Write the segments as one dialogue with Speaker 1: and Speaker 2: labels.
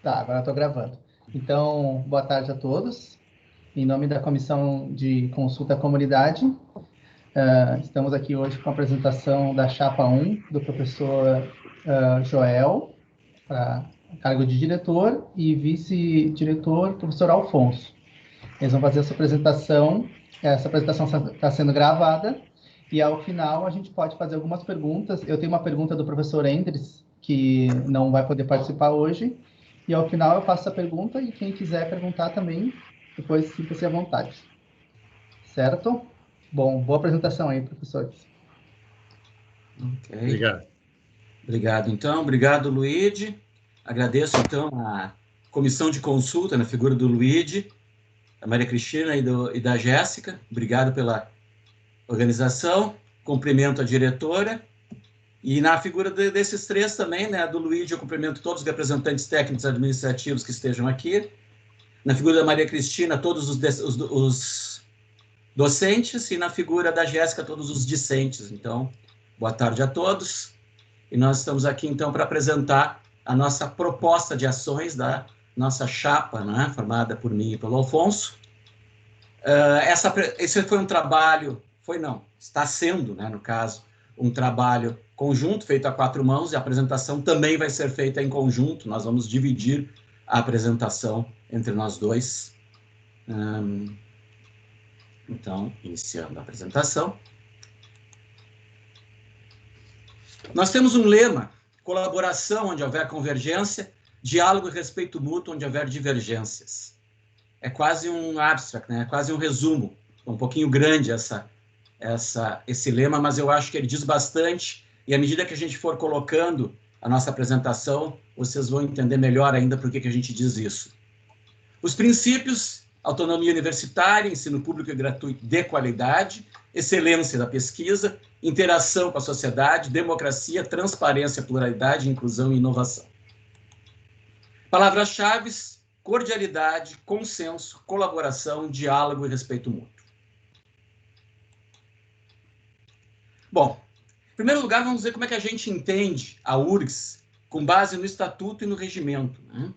Speaker 1: Tá, agora estou gravando. Então, boa tarde a todos. Em nome da Comissão de Consulta à Comunidade, estamos aqui hoje com a apresentação da Chapa 1, do professor Joel, para cargo de diretor, e vice-diretor, professor Alfonso. Eles vão fazer essa apresentação está sendo gravada, e ao final a gente pode fazer algumas perguntas. Eu tenho uma pergunta do professor Endres, que não vai poder participar hoje, e ao final eu faço a pergunta, e quem quiser perguntar também, depois sinta-se à vontade. Certo? Bom, boa apresentação aí, professores.
Speaker 2: Ok.
Speaker 3: Obrigado.
Speaker 2: Obrigado, então. Obrigado, Luigi. Agradeço, então, a comissão de consulta, na figura do Luigi, da Maria Cristina e da Jéssica. Obrigado pela organização. Cumprimento a diretora. E na figura desses três também, né, do Luigi, eu cumprimento todos os representantes técnicos administrativos que estejam aqui. Na figura da Maria Cristina, todos os docentes, e na figura da Jéssica, todos os discentes. Então, boa tarde a todos. E nós estamos aqui, então, para apresentar a nossa proposta de ações da nossa chapa, né, formada por mim e pelo Alfonso. Esse foi um trabalho, está sendo, né, no caso, um trabalho conjunto, feito a 4 mãos, e a apresentação também vai ser feita em conjunto. Nós vamos dividir a apresentação entre nós dois. Então, iniciando a apresentação. Nós temos um lema: colaboração onde houver convergência, diálogo e respeito mútuo onde houver divergências. É quase um abstract, né? É quase um resumo. Um pouquinho grande esse lema, mas eu acho que ele diz bastante, e à medida que a gente for colocando a nossa apresentação, vocês vão entender melhor ainda por que a gente diz isso. Os princípios: autonomia universitária, ensino público e gratuito de qualidade, excelência da pesquisa, interação com a sociedade, democracia, transparência, pluralidade, inclusão e inovação. Palavras-chave: cordialidade, consenso, colaboração, diálogo e respeito mútuo. Bom, em primeiro lugar, vamos ver como é que a gente entende a URGS com base no Estatuto e no Regimento, né?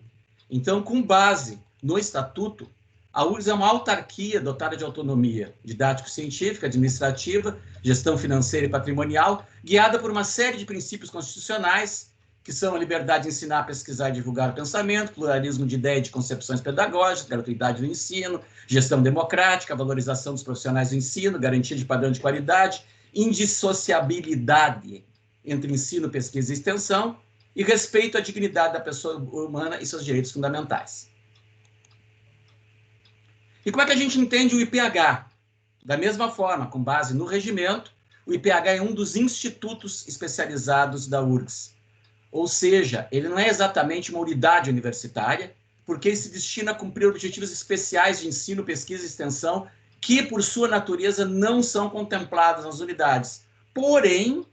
Speaker 2: Então, com base no Estatuto, a URGS é uma autarquia dotada de autonomia didático-científica, administrativa, gestão financeira e patrimonial, guiada por uma série de princípios constitucionais, que são a liberdade de ensinar, pesquisar e divulgar o pensamento, pluralismo de ideia e de concepções pedagógicas, gratuidade do ensino, gestão democrática, valorização dos profissionais do ensino, garantia de padrão de qualidade, indissociabilidade entre ensino, pesquisa e extensão, e respeito à dignidade da pessoa humana e seus direitos fundamentais. E como é que a gente entende o IPH? Da mesma forma, com base no regimento, o IPH é um dos institutos especializados da URGS. Ou seja, ele não é exatamente uma unidade universitária, porque ele se destina a cumprir objetivos especiais de ensino, pesquisa e extensão, que, por sua natureza, não são contemplados nas unidades. Porém,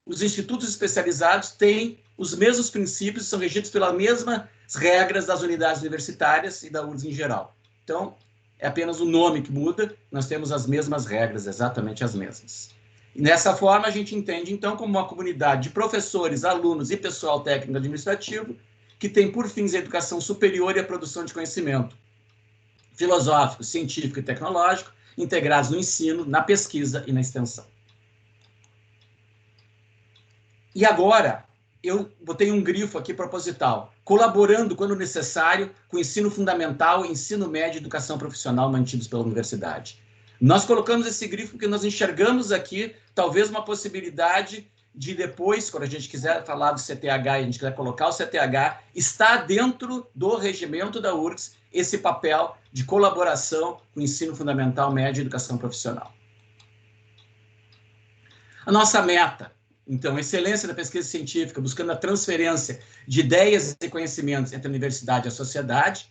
Speaker 2: os institutos especializados têm os mesmos princípios, são regidos pelas mesmas regras das unidades universitárias e da URGS em geral. Então, é apenas o nome que muda, nós temos as mesmas regras, exatamente as mesmas. E dessa forma, a gente entende, então, como uma comunidade de professores, alunos e pessoal técnico administrativo que tem por fins a educação superior e a produção de conhecimento filosófico, científico e tecnológico, integrados no ensino, na pesquisa e na extensão. E agora, eu botei um grifo aqui proposital: colaborando, quando necessário, com o ensino fundamental, ensino médio e educação profissional mantidos pela universidade. Nós colocamos esse grifo porque nós enxergamos aqui, talvez, uma possibilidade de depois, quando a gente quiser falar do CTH e a gente quiser colocar o CTH, está dentro do regimento da URGS esse papel de colaboração com o ensino fundamental, médio e educação profissional. A nossa meta, então, excelência da pesquisa científica, buscando a transferência de ideias e conhecimentos entre a universidade e a sociedade,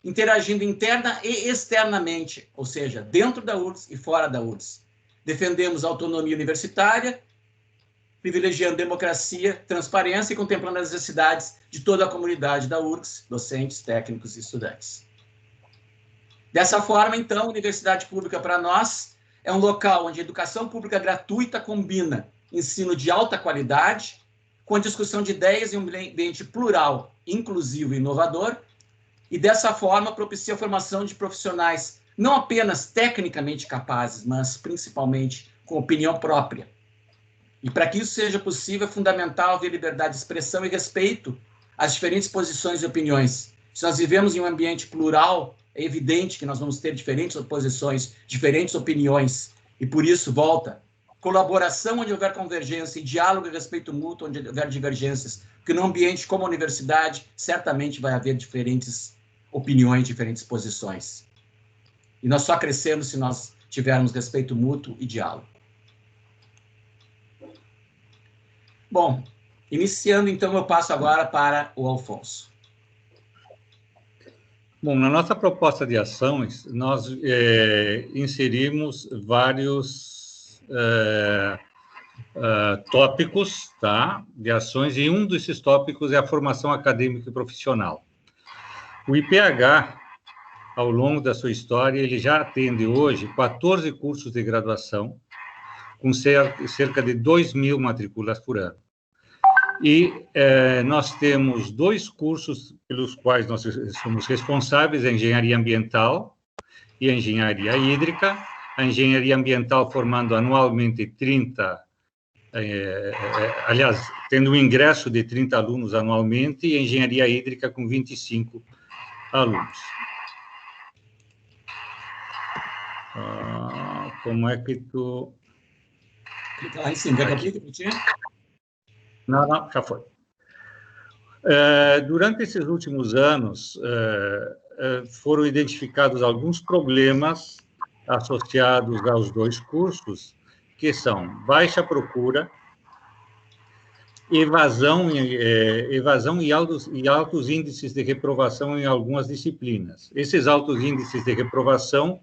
Speaker 2: interagindo interna e externamente, ou seja, dentro da URGS e fora da URGS. Defendemos a autonomia universitária, privilegiando democracia, transparência e contemplando as necessidades de toda a comunidade da URGS, docentes, técnicos e estudantes. Dessa forma, então, a universidade pública para nós é um local onde a educação pública gratuita combina ensino de alta qualidade com a discussão de ideias em um ambiente plural, inclusivo e inovador, e dessa forma propicia a formação de profissionais não apenas tecnicamente capazes, mas principalmente com opinião própria. E para que isso seja possível, é fundamental haver liberdade de expressão e respeito às diferentes posições e opiniões. Se nós vivemos em um ambiente plural, é evidente que nós vamos ter diferentes posições, diferentes opiniões, e por isso, volta, colaboração onde houver convergência e diálogo e respeito mútuo onde houver divergências, porque num ambiente como a universidade, certamente vai haver diferentes opiniões, diferentes posições. E nós só crescemos se nós tivermos respeito mútuo e diálogo. Bom, iniciando, então, eu passo agora para o Alfonso.
Speaker 3: Bom, na nossa proposta de ações, nós inserimos vários tópicos, tá, de ações, e um desses tópicos é a formação acadêmica e profissional. O IPH, ao longo da sua história, ele já atende hoje 14 cursos de graduação, com cerca de 2.000 matrículas por ano. E nós temos 2 cursos pelos quais nós somos responsáveis, a Engenharia Ambiental e a Engenharia Hídrica. A Engenharia Ambiental formando anualmente 30, aliás, tendo um ingresso de 30 alunos anualmente, e a Engenharia Hídrica com 25 alunos. Como é que tu...
Speaker 2: Clica lá em cima, quer que eu clique?
Speaker 3: Não, já foi. Durante esses últimos anos, foram identificados alguns problemas associados aos 2 cursos, que são baixa procura, evasão e altos índices de reprovação em algumas disciplinas. Esses altos índices de reprovação,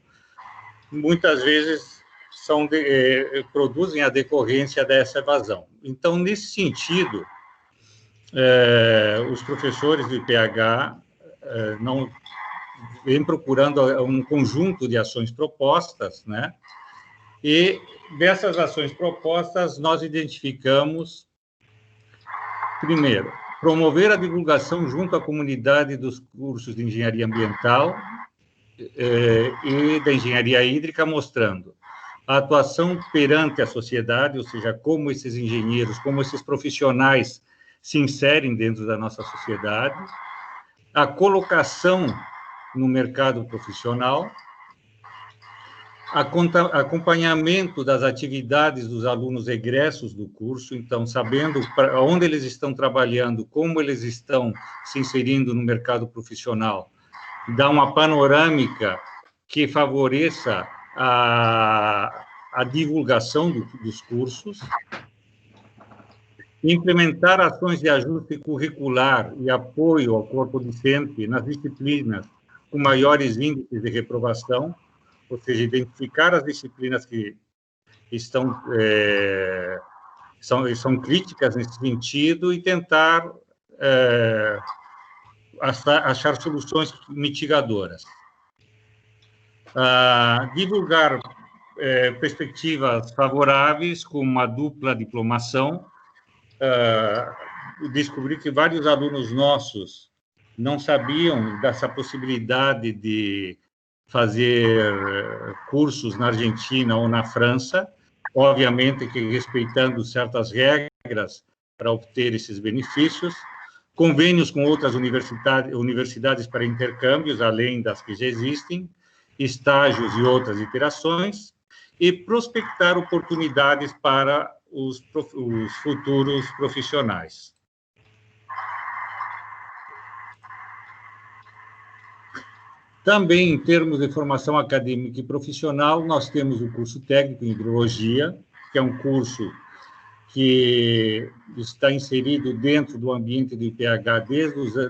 Speaker 3: muitas vezes, produzem a decorrência dessa evasão. Então, nesse sentido, os professores do IPH vêm procurando um conjunto de ações propostas, né? E dessas ações propostas, nós identificamos, primeiro, promover a divulgação junto à comunidade dos cursos de engenharia ambiental e da engenharia hídrica, mostrando a atuação perante a sociedade, ou seja, como esses engenheiros, como esses profissionais se inserem dentro da nossa sociedade, a colocação no mercado profissional, acompanhamento das atividades dos alunos egressos do curso, então, sabendo onde eles estão trabalhando, como eles estão se inserindo no mercado profissional, dá uma panorâmica que favoreça a divulgação dos cursos, implementar ações de ajuste curricular e apoio ao corpo docente nas disciplinas com maiores índices de reprovação, ou seja, identificar as disciplinas que são críticas nesse sentido e tentar achar soluções mitigadoras. Divulgar perspectivas favoráveis com uma dupla diplomação. Descobri que vários alunos nossos não sabiam dessa possibilidade de fazer cursos na Argentina ou na França, obviamente que respeitando certas regras para obter esses benefícios, convênios com outras universidades para intercâmbios, além das que já existem, estágios e outras iterações, e prospectar oportunidades para os futuros profissionais. Também, em termos de formação acadêmica e profissional, nós temos o curso técnico em hidrologia, que é um curso que está inserido dentro do ambiente do IPH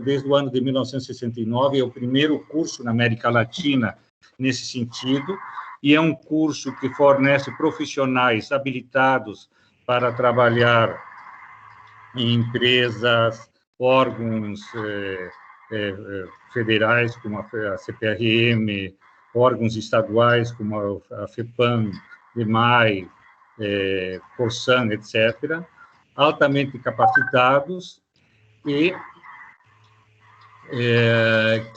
Speaker 3: desde o ano de 1969, é o primeiro curso na América Latina nesse sentido, e é um curso que fornece profissionais habilitados para trabalhar em empresas, órgãos federais, como a CPRM, órgãos estaduais, como a FEPAM, DEMAI, Corsan, etc., altamente capacitados e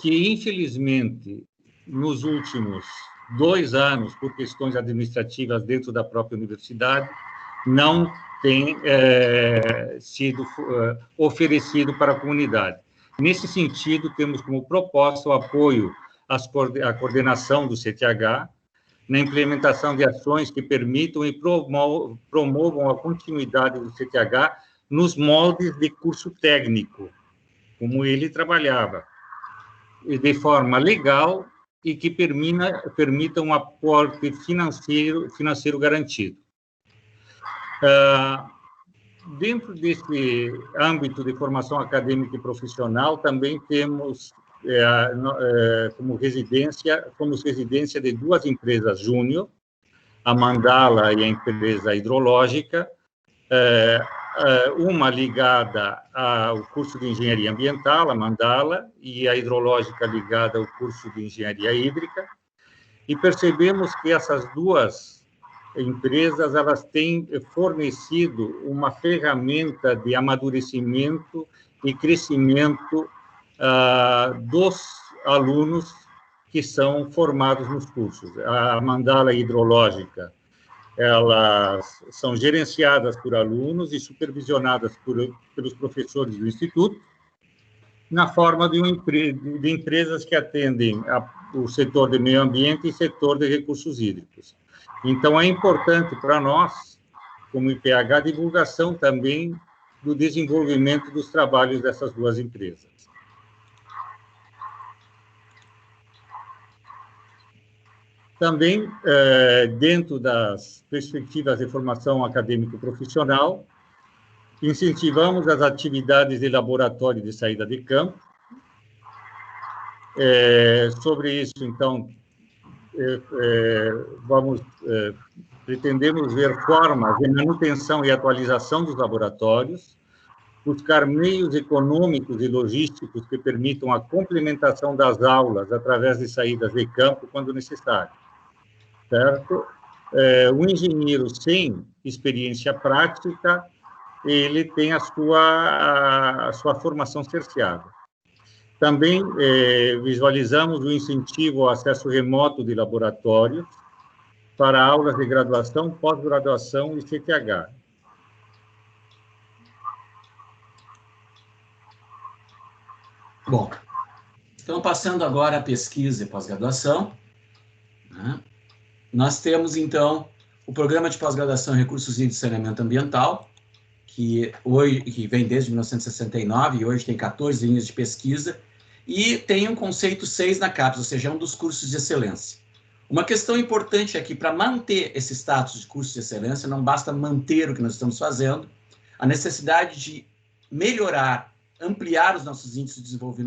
Speaker 3: que, infelizmente, nos últimos 2 anos, por questões administrativas dentro da própria universidade, não tem sido oferecido para a comunidade. Nesse sentido, temos como proposta o apoio à coordenação do CTH, na implementação de ações que permitam e promovam a continuidade do CTH nos moldes de curso técnico, como ele trabalhava, de forma legal e que permita um aporte financeiro garantido. Dentro desse âmbito de formação acadêmica e profissional, também temos fomos residência de 2 empresas júnior, a Mandala e a empresa hidrológica, uma ligada ao curso de engenharia ambiental, a Mandala, e a hidrológica ligada ao curso de engenharia hídrica, e percebemos que essas 2 empresas elas têm fornecido uma ferramenta de amadurecimento e crescimento dos alunos que são formados nos cursos. A Mandala hidrológica, elas são gerenciadas por alunos e supervisionadas pelos professores do Instituto, na forma de empresas que atendem o setor de meio ambiente e setor de recursos hídricos. Então, é importante para nós, como IPH, a divulgação também do desenvolvimento dos trabalhos dessas 2 empresas. Também, dentro das perspectivas de formação acadêmico-profissional, incentivamos as atividades de laboratório de saída de campo. Sobre isso, então, pretendemos ver formas de manutenção e atualização dos laboratórios, buscar meios econômicos e logísticos que permitam a complementação das aulas através de saídas de campo quando necessário. Certo? O engenheiro sem experiência prática, ele tem a sua formação cerceada. Também visualizamos o incentivo ao acesso remoto de laboratórios para aulas de graduação, pós-graduação e CTH.
Speaker 2: Bom, então passando agora a pesquisa e pós-graduação, né? Nós temos, então, o Programa de Pós-Graduação em Recursos Hídricos e Saneamento Ambiental, que vem desde 1969 e hoje tem 14 linhas de pesquisa, e tem um conceito 6 na CAPES, ou seja, é um dos cursos de excelência. Uma questão importante é que, para manter esse status de curso de excelência, não basta manter o que nós estamos fazendo, a necessidade de melhorar, ampliar os nossos índices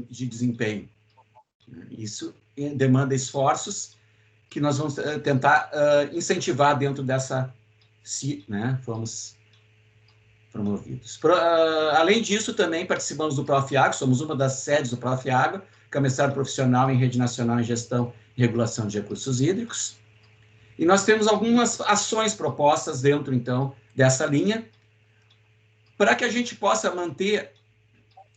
Speaker 2: de desempenho. Isso demanda esforços que nós vamos tentar incentivar dentro dessa, né, fomos promovidos. Além disso, também participamos do Profiagro, somos uma das sedes do Profiagro, que é o mestrado profissional em Rede Nacional em Gestão e Regulação de Recursos Hídricos. E nós temos algumas ações propostas dentro, então, dessa linha, para que a gente possa manter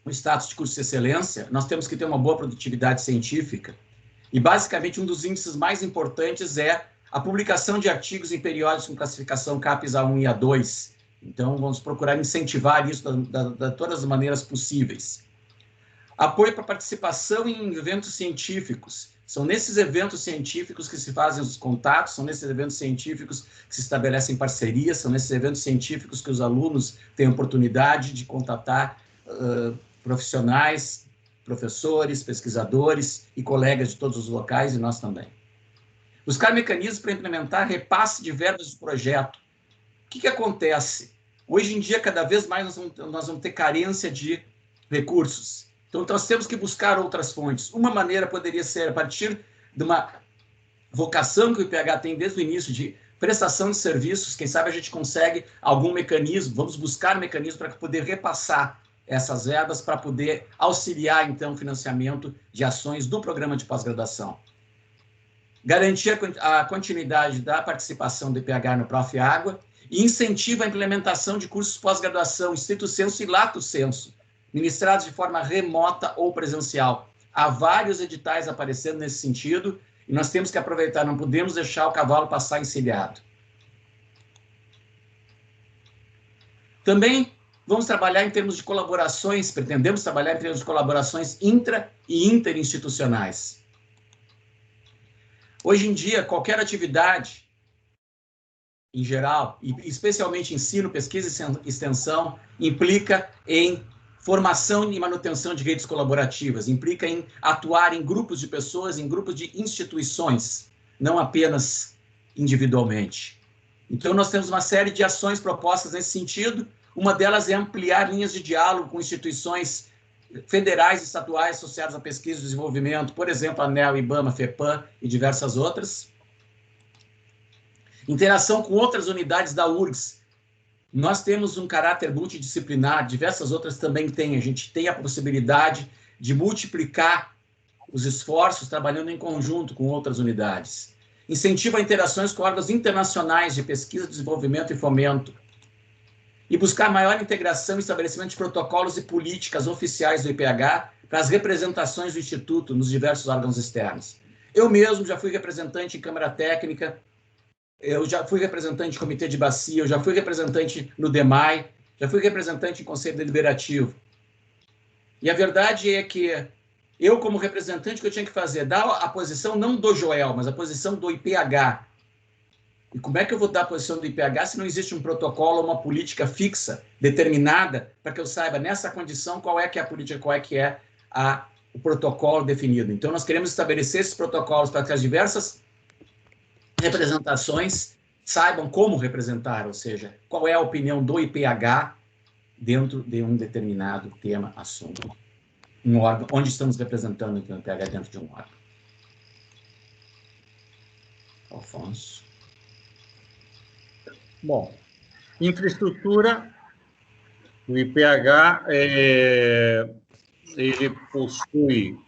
Speaker 2: o status de curso de excelência, nós temos que ter uma boa produtividade científica. E, basicamente, um dos índices mais importantes é a publicação de artigos em periódicos com classificação CAPES A1 e A2. Então, vamos procurar incentivar isso de todas as maneiras possíveis. Apoio para participação em eventos científicos. São nesses eventos científicos que se fazem os contatos, são nesses eventos científicos que se estabelecem parcerias, são nesses eventos científicos que os alunos têm a oportunidade de contatar profissionais, professores, pesquisadores e colegas de todos os locais, e nós também. Buscar mecanismos para implementar repasse de verbas do projeto. O que acontece? Hoje em dia, cada vez mais, nós vamos ter carência de recursos. Então, nós temos que buscar outras fontes. Uma maneira poderia ser, a partir de uma vocação que o IPH tem desde o início, de prestação de serviços, quem sabe a gente consegue algum mecanismo, vamos buscar mecanismo para poder repassar essas verbas, para poder auxiliar, então, o financiamento de ações do programa de pós-graduação. Garantir a continuidade da participação do IPH no Profiagro e incentiva a implementação de cursos pós-graduação, estrito sensu e lato sensu. ministrados de forma remota ou presencial. Há vários editais aparecendo nesse sentido e nós temos que aproveitar, não podemos deixar o cavalo passar encilhado. Também vamos trabalhar em termos de colaborações, pretendemos trabalhar em termos de colaborações intra- e interinstitucionais. Hoje em dia, qualquer atividade, em geral, e especialmente ensino, pesquisa e extensão, implica em formação e manutenção de redes colaborativas, implica em atuar em grupos de pessoas, em grupos de instituições, não apenas individualmente. Então, nós temos uma série de ações propostas nesse sentido. Uma delas é ampliar linhas de diálogo com instituições federais e estaduais associadas à pesquisa e desenvolvimento, por exemplo, a ANEEL, IBAMA, FEPAM e diversas outras. Interação com outras unidades da URGS. Nós temos um caráter multidisciplinar, diversas outras também têm. A gente tem a possibilidade de multiplicar os esforços trabalhando em conjunto com outras unidades. Incentiva interações com órgãos internacionais de pesquisa, desenvolvimento e fomento. E buscar maior integração e estabelecimento de protocolos e políticas oficiais do IPH para as representações do Instituto nos diversos órgãos externos. Eu mesmo já fui representante em Câmara Técnica, eu já fui representante de Comitê de Bacia, eu já fui representante no DEMAI, já fui representante em Conselho Deliberativo. E a verdade é que eu, como representante, o que eu tinha que fazer? Dar a posição não do Joel, mas a posição do IPH. E como é que eu vou dar a posição do IPH se não existe um protocolo ou uma política fixa, determinada, para que eu saiba, nessa condição, qual é que é a política, qual é que é o protocolo definido. Então, nós queremos estabelecer esses protocolos para que as diversas representações saibam como representar, ou seja, qual é a opinião do IPH dentro de um determinado tema, assunto. Um órgão, onde estamos representando então, o IPH dentro de um órgão. Alfonso.
Speaker 3: Bom, infraestrutura, o IPH ele possui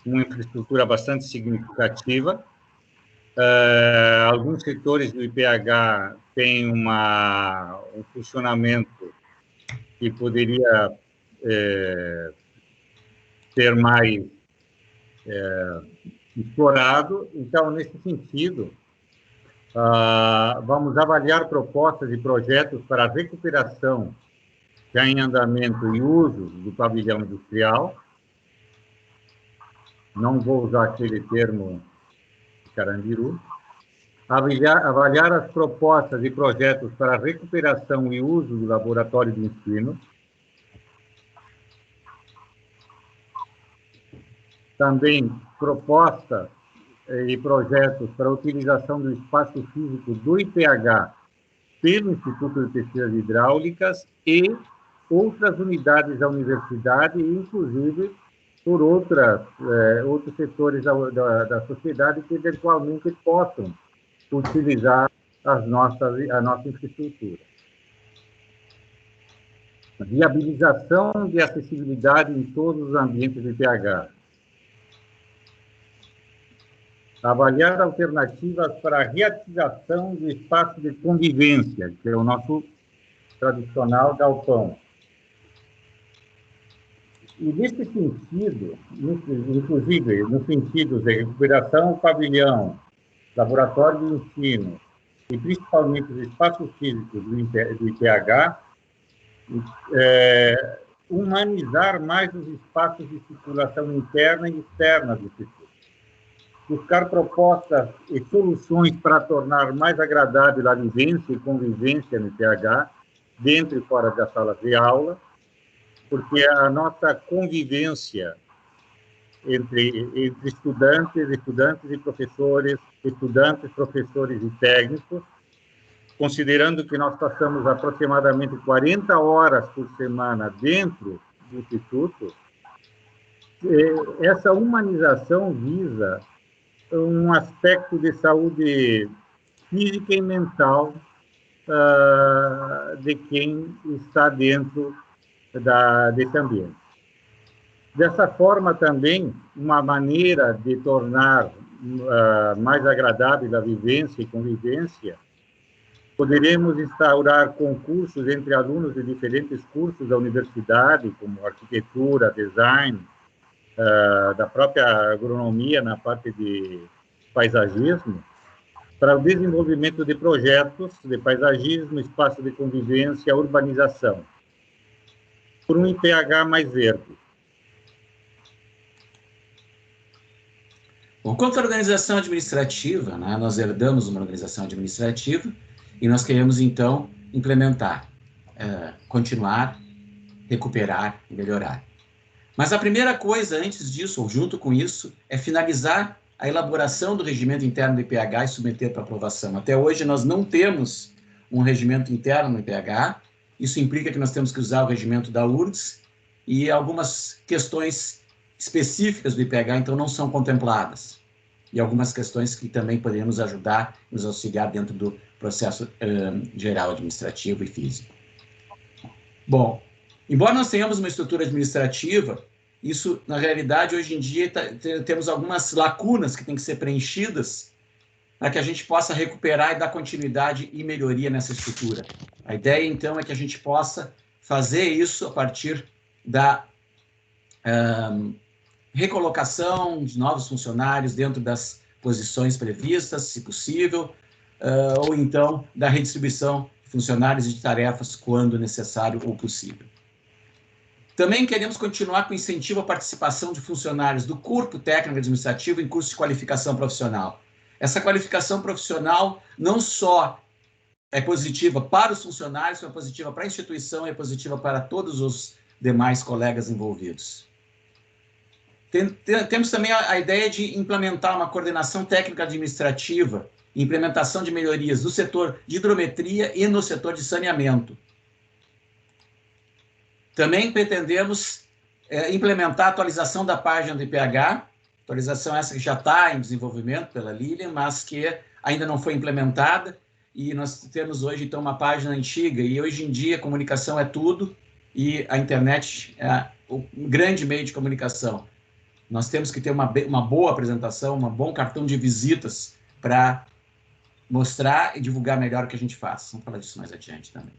Speaker 3: uma infraestrutura bastante significativa. Alguns setores do IPH têm um funcionamento que poderia ser mais explorado. Então, nesse sentido, vamos avaliar propostas e projetos para a recuperação já em andamento e uso do pavilhão industrial. Não vou usar aquele termo Carandiru. Avaliar as propostas e projetos para a recuperação e uso do laboratório de ensino. Também propostas e projetos para a utilização do espaço físico do IPH pelo Instituto de Pesquisas Hidráulicas e outras unidades da universidade, inclusive por outros setores da sociedade que eventualmente possam utilizar a nossa infraestrutura. Viabilização de acessibilidade em todos os ambientes do IPH. Avaliar alternativas para a reativação do espaço de convivência, que é o nosso tradicional galpão. E, nesse sentido, inclusive no sentido de recuperação do pavilhão, laboratório de ensino e principalmente os espaços físicos do IPH, humanizar mais os espaços de circulação interna e externa do Instituto. Buscar propostas e soluções para tornar mais agradável a vivência e convivência no IPH, dentro e fora das salas de aula, porque a nossa convivência entre estudantes e professores, professores e técnicos, considerando que nós passamos aproximadamente 40 horas por semana dentro do Instituto, essa humanização visa um aspecto de saúde física e mental de quem está dentro desse ambiente. Dessa forma, também, uma maneira de tornar mais agradável a vivência e convivência Poderemos instaurar concursos entre alunos de diferentes cursos da universidade, como arquitetura, design, da própria agronomia, na parte de paisagismo, para o desenvolvimento de projetos de paisagismo, espaço de convivência, urbanização, por um IPH mais verde.
Speaker 2: Bom, quanto à organização administrativa, né, nós herdamos uma organização administrativa e nós queremos, então, implementar, continuar, recuperar e melhorar. Mas a primeira coisa, antes disso, ou junto com isso, é finalizar a elaboração do regimento interno do IPH e submeter para aprovação. Até hoje, nós não temos um regimento interno no IPH. Isso implica que nós temos que usar o regimento da URGS e algumas questões específicas do IPH, então, não são contempladas. E algumas questões que também poderiam nos ajudar, nos auxiliar dentro do processo geral administrativo e físico. Bom, embora nós tenhamos uma estrutura administrativa, isso, na realidade, hoje em dia, temos algumas lacunas que têm que ser preenchidas para que a gente possa recuperar e dar continuidade e melhoria nessa estrutura. A ideia, então, é que a gente possa fazer isso a partir da recolocação de novos funcionários dentro das posições previstas, se possível, ou então da redistribuição de funcionários e de tarefas quando necessário ou possível. Também queremos continuar com incentivo à participação de funcionários do corpo técnico administrativo em curso de qualificação profissional. Essa qualificação profissional não só é positiva para os funcionários, é positiva para a instituição, é positiva para todos os demais colegas envolvidos. Temos também a ideia de implementar uma coordenação técnica administrativa, implementação de melhorias no setor de hidrometria e no setor de saneamento. Também pretendemos implementar a atualização da página do IPH, atualização essa que já está em desenvolvimento pela Lilian, mas que ainda não foi implementada, e nós temos hoje, então, uma página antiga, e hoje em dia a comunicação é tudo, e a internet é o grande meio de comunicação. Nós temos que ter uma boa apresentação, um bom cartão de visitas para mostrar e divulgar melhor o que a gente faz. Vamos falar disso mais adiante também.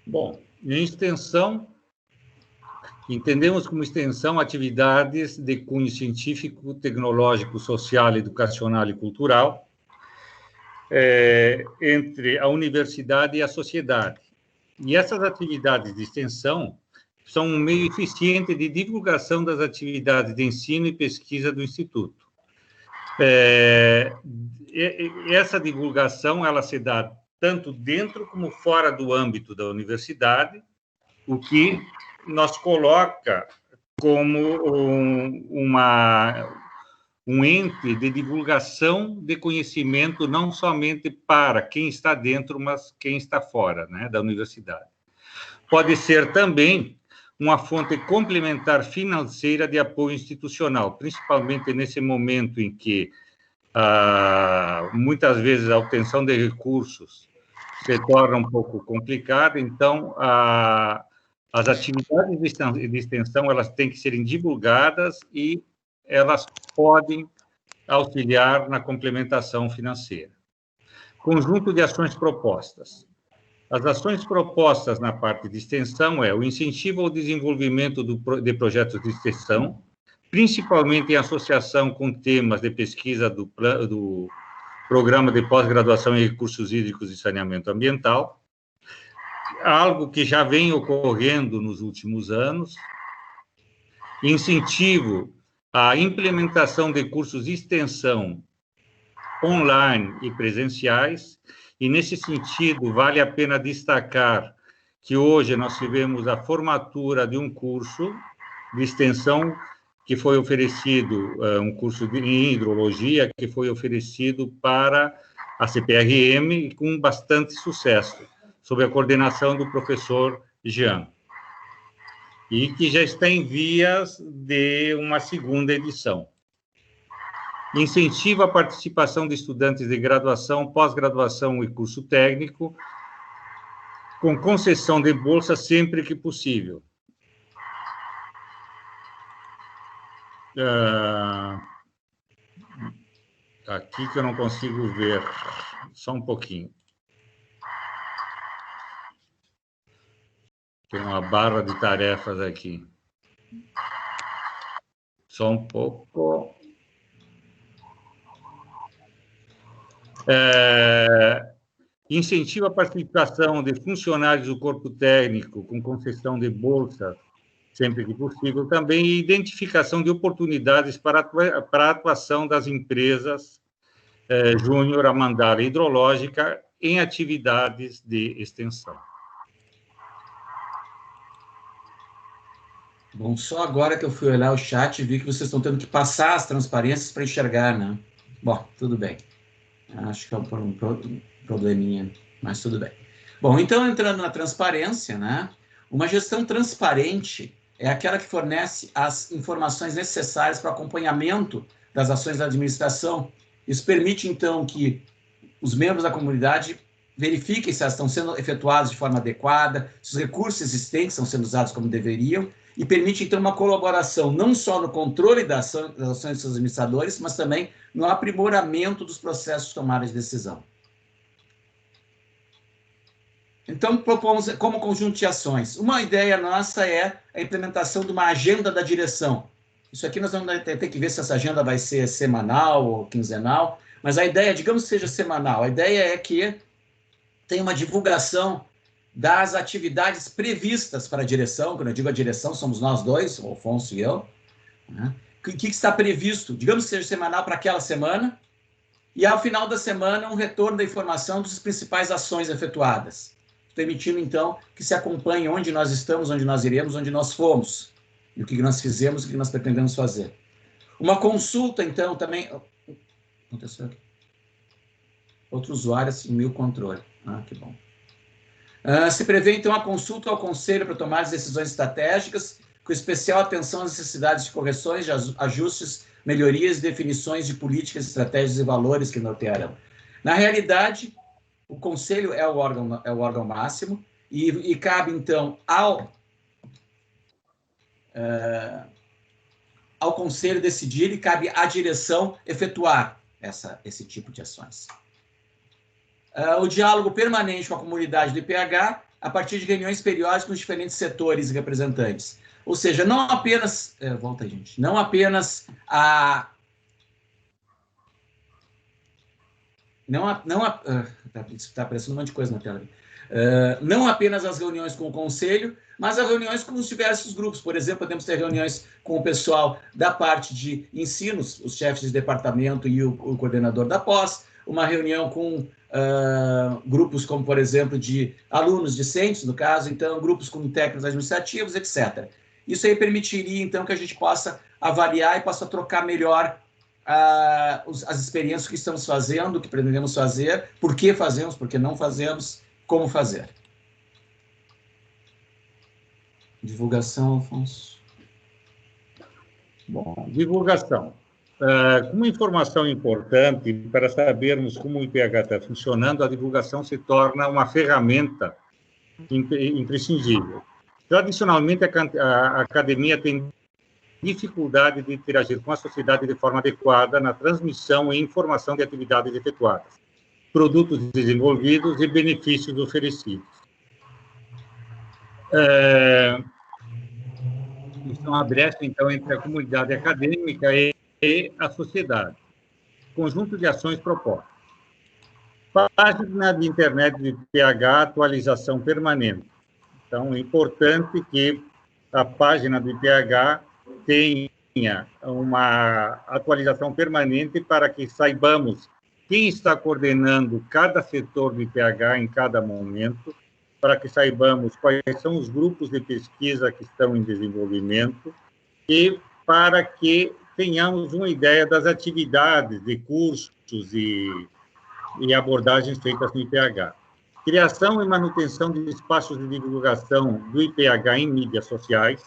Speaker 3: Bom, em extensão, entendemos como extensão atividades de cunho científico, tecnológico, social, educacional e cultural entre a universidade e a sociedade. E essas atividades de extensão são um meio eficiente de divulgação das atividades de ensino e pesquisa do Instituto. Essa divulgação ela se dá tanto dentro como fora do âmbito da universidade, o que nos coloca como um ente de divulgação de conhecimento não somente para quem está dentro, mas quem está fora, né, da universidade. Pode ser também uma fonte complementar financeira de apoio institucional, principalmente nesse momento em que muitas vezes a obtenção de recursos se torna um pouco complicada, então as atividades de extensão elas têm que serem divulgadas e elas podem auxiliar na complementação financeira. Conjunto de ações propostas. As ações propostas na parte de extensão o incentivo ao desenvolvimento de projetos de extensão, principalmente em associação com temas de pesquisa do Programa de Pós-Graduação em Recursos Hídricos e Saneamento Ambiental, algo que já vem ocorrendo nos últimos anos, incentivo à implementação de cursos de extensão online e presenciais, e, nesse sentido, vale a pena destacar que hoje nós tivemos a formatura de um curso de extensão que foi oferecido, um curso em hidrologia, que foi oferecido para a CPRM com bastante sucesso, sob a coordenação do professor Jean, e que já está em vias de uma segunda edição. Incentiva a participação de estudantes de graduação, pós-graduação e curso técnico, com concessão de bolsa sempre que possível. Aqui que eu não consigo ver. Só um pouquinho. Tem uma barra de tarefas aqui. Só um pouco. Incentiva a participação de funcionários do corpo técnico com concessão de bolsa, sempre que possível, também e identificação de oportunidades para a atuação das empresas júnior a mandala hidrológica em atividades de extensão.
Speaker 2: Bom, só agora que eu fui olhar o chat, vi que vocês estão tendo que passar as transparências para enxergar, né? Bom, tudo bem. Acho que é um probleminha, mas tudo bem. Bom, então, entrando na transparência, né? Uma gestão transparente é aquela que fornece as informações necessárias para o acompanhamento das ações da administração. Isso permite, então, que os membros da comunidade verifiquem se elas estão sendo efetuadas de forma adequada, se os recursos existentes estão sendo usados como deveriam, e permite, então, uma colaboração não só no controle das ações dos seus administradores, mas também no aprimoramento dos processos de tomada de decisão. Então, propomos como conjunto de ações. Uma ideia nossa é a implementação de uma agenda da direção. Isso aqui nós vamos ter que ver se essa agenda vai ser semanal ou quinzenal, mas a ideia, digamos que seja semanal, a ideia é que tenha uma divulgação das atividades previstas para a direção. Quando eu digo a direção, somos nós dois, o Afonso e eu. Né? O que está previsto? Digamos que seja semanal para aquela semana, e ao final da semana um retorno da informação das principais ações efetuadas, permitindo, então, que se acompanhe onde nós estamos, onde nós iremos, onde nós fomos, e o que nós fizemos, o que nós pretendemos fazer. Uma consulta, então, também... Aconteceu aqui. Outro usuário assumiu o controle. Ah, que bom. Se prevê, então, a consulta ao Conselho para tomar as decisões estratégicas, com especial atenção às necessidades de correções, de ajustes, melhorias e definições de políticas, estratégias e valores que nortearão. Na realidade, o Conselho é o órgão máximo e cabe, então, ao Conselho decidir e cabe à direção efetuar esse tipo de ações. O diálogo permanente com a comunidade do IPH, a partir de reuniões periódicas com os diferentes setores e representantes. Ou seja, não apenas... volta aí, gente. Não apenas a... Está aparecendo um monte de coisa na tela. Não apenas as reuniões com o Conselho, mas as reuniões com os diversos grupos. Por exemplo, podemos ter reuniões com o pessoal da parte de ensino, os chefes de departamento e o coordenador da pós, uma reunião com grupos como, por exemplo, de alunos discentes, no caso, então, grupos com técnicos administrativos, etc. Isso aí permitiria, então, que a gente possa avaliar e possa trocar melhor as experiências que estamos fazendo, que pretendemos fazer, por que fazemos, por que não fazemos, como fazer. Divulgação, Afonso.
Speaker 3: Bom, divulgação. Uma informação importante para sabermos como o IPH está funcionando, a divulgação se torna uma ferramenta imprescindível. Tradicionalmente, a academia tem dificuldade de interagir com a sociedade de forma adequada na transmissão e informação de atividades efetuadas, produtos desenvolvidos e benefícios oferecidos. Isso é uma brecha, então, entre a comunidade acadêmica e a sociedade. Conjunto de ações propostas. Página de internet de IPH, atualização permanente. Então, é importante que a página do IPH tenha uma atualização permanente para que saibamos quem está coordenando cada setor do IPH em cada momento, para que saibamos quais são os grupos de pesquisa que estão em desenvolvimento e para que tenhamos uma ideia das atividades, de cursos e abordagens feitas no IPH. Criação e manutenção de espaços de divulgação do IPH em mídias sociais,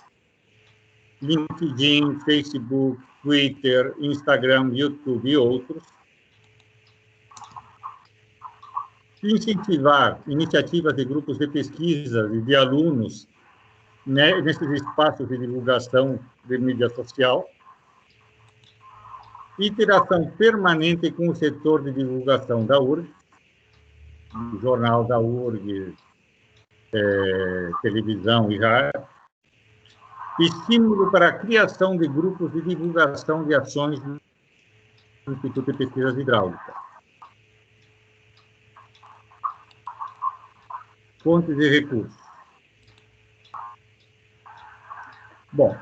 Speaker 3: LinkedIn, Facebook, Twitter, Instagram, YouTube e outros. Incentivar iniciativas de grupos de pesquisa e de alunos nesses espaços de divulgação de mídia social. Interação permanente com o setor de divulgação da URG, o jornal da URG, televisão e rádio. Estímulo para a criação de grupos de divulgação de ações do Instituto de Pesquisas Hidráulicas. Fontes e recursos. Bom,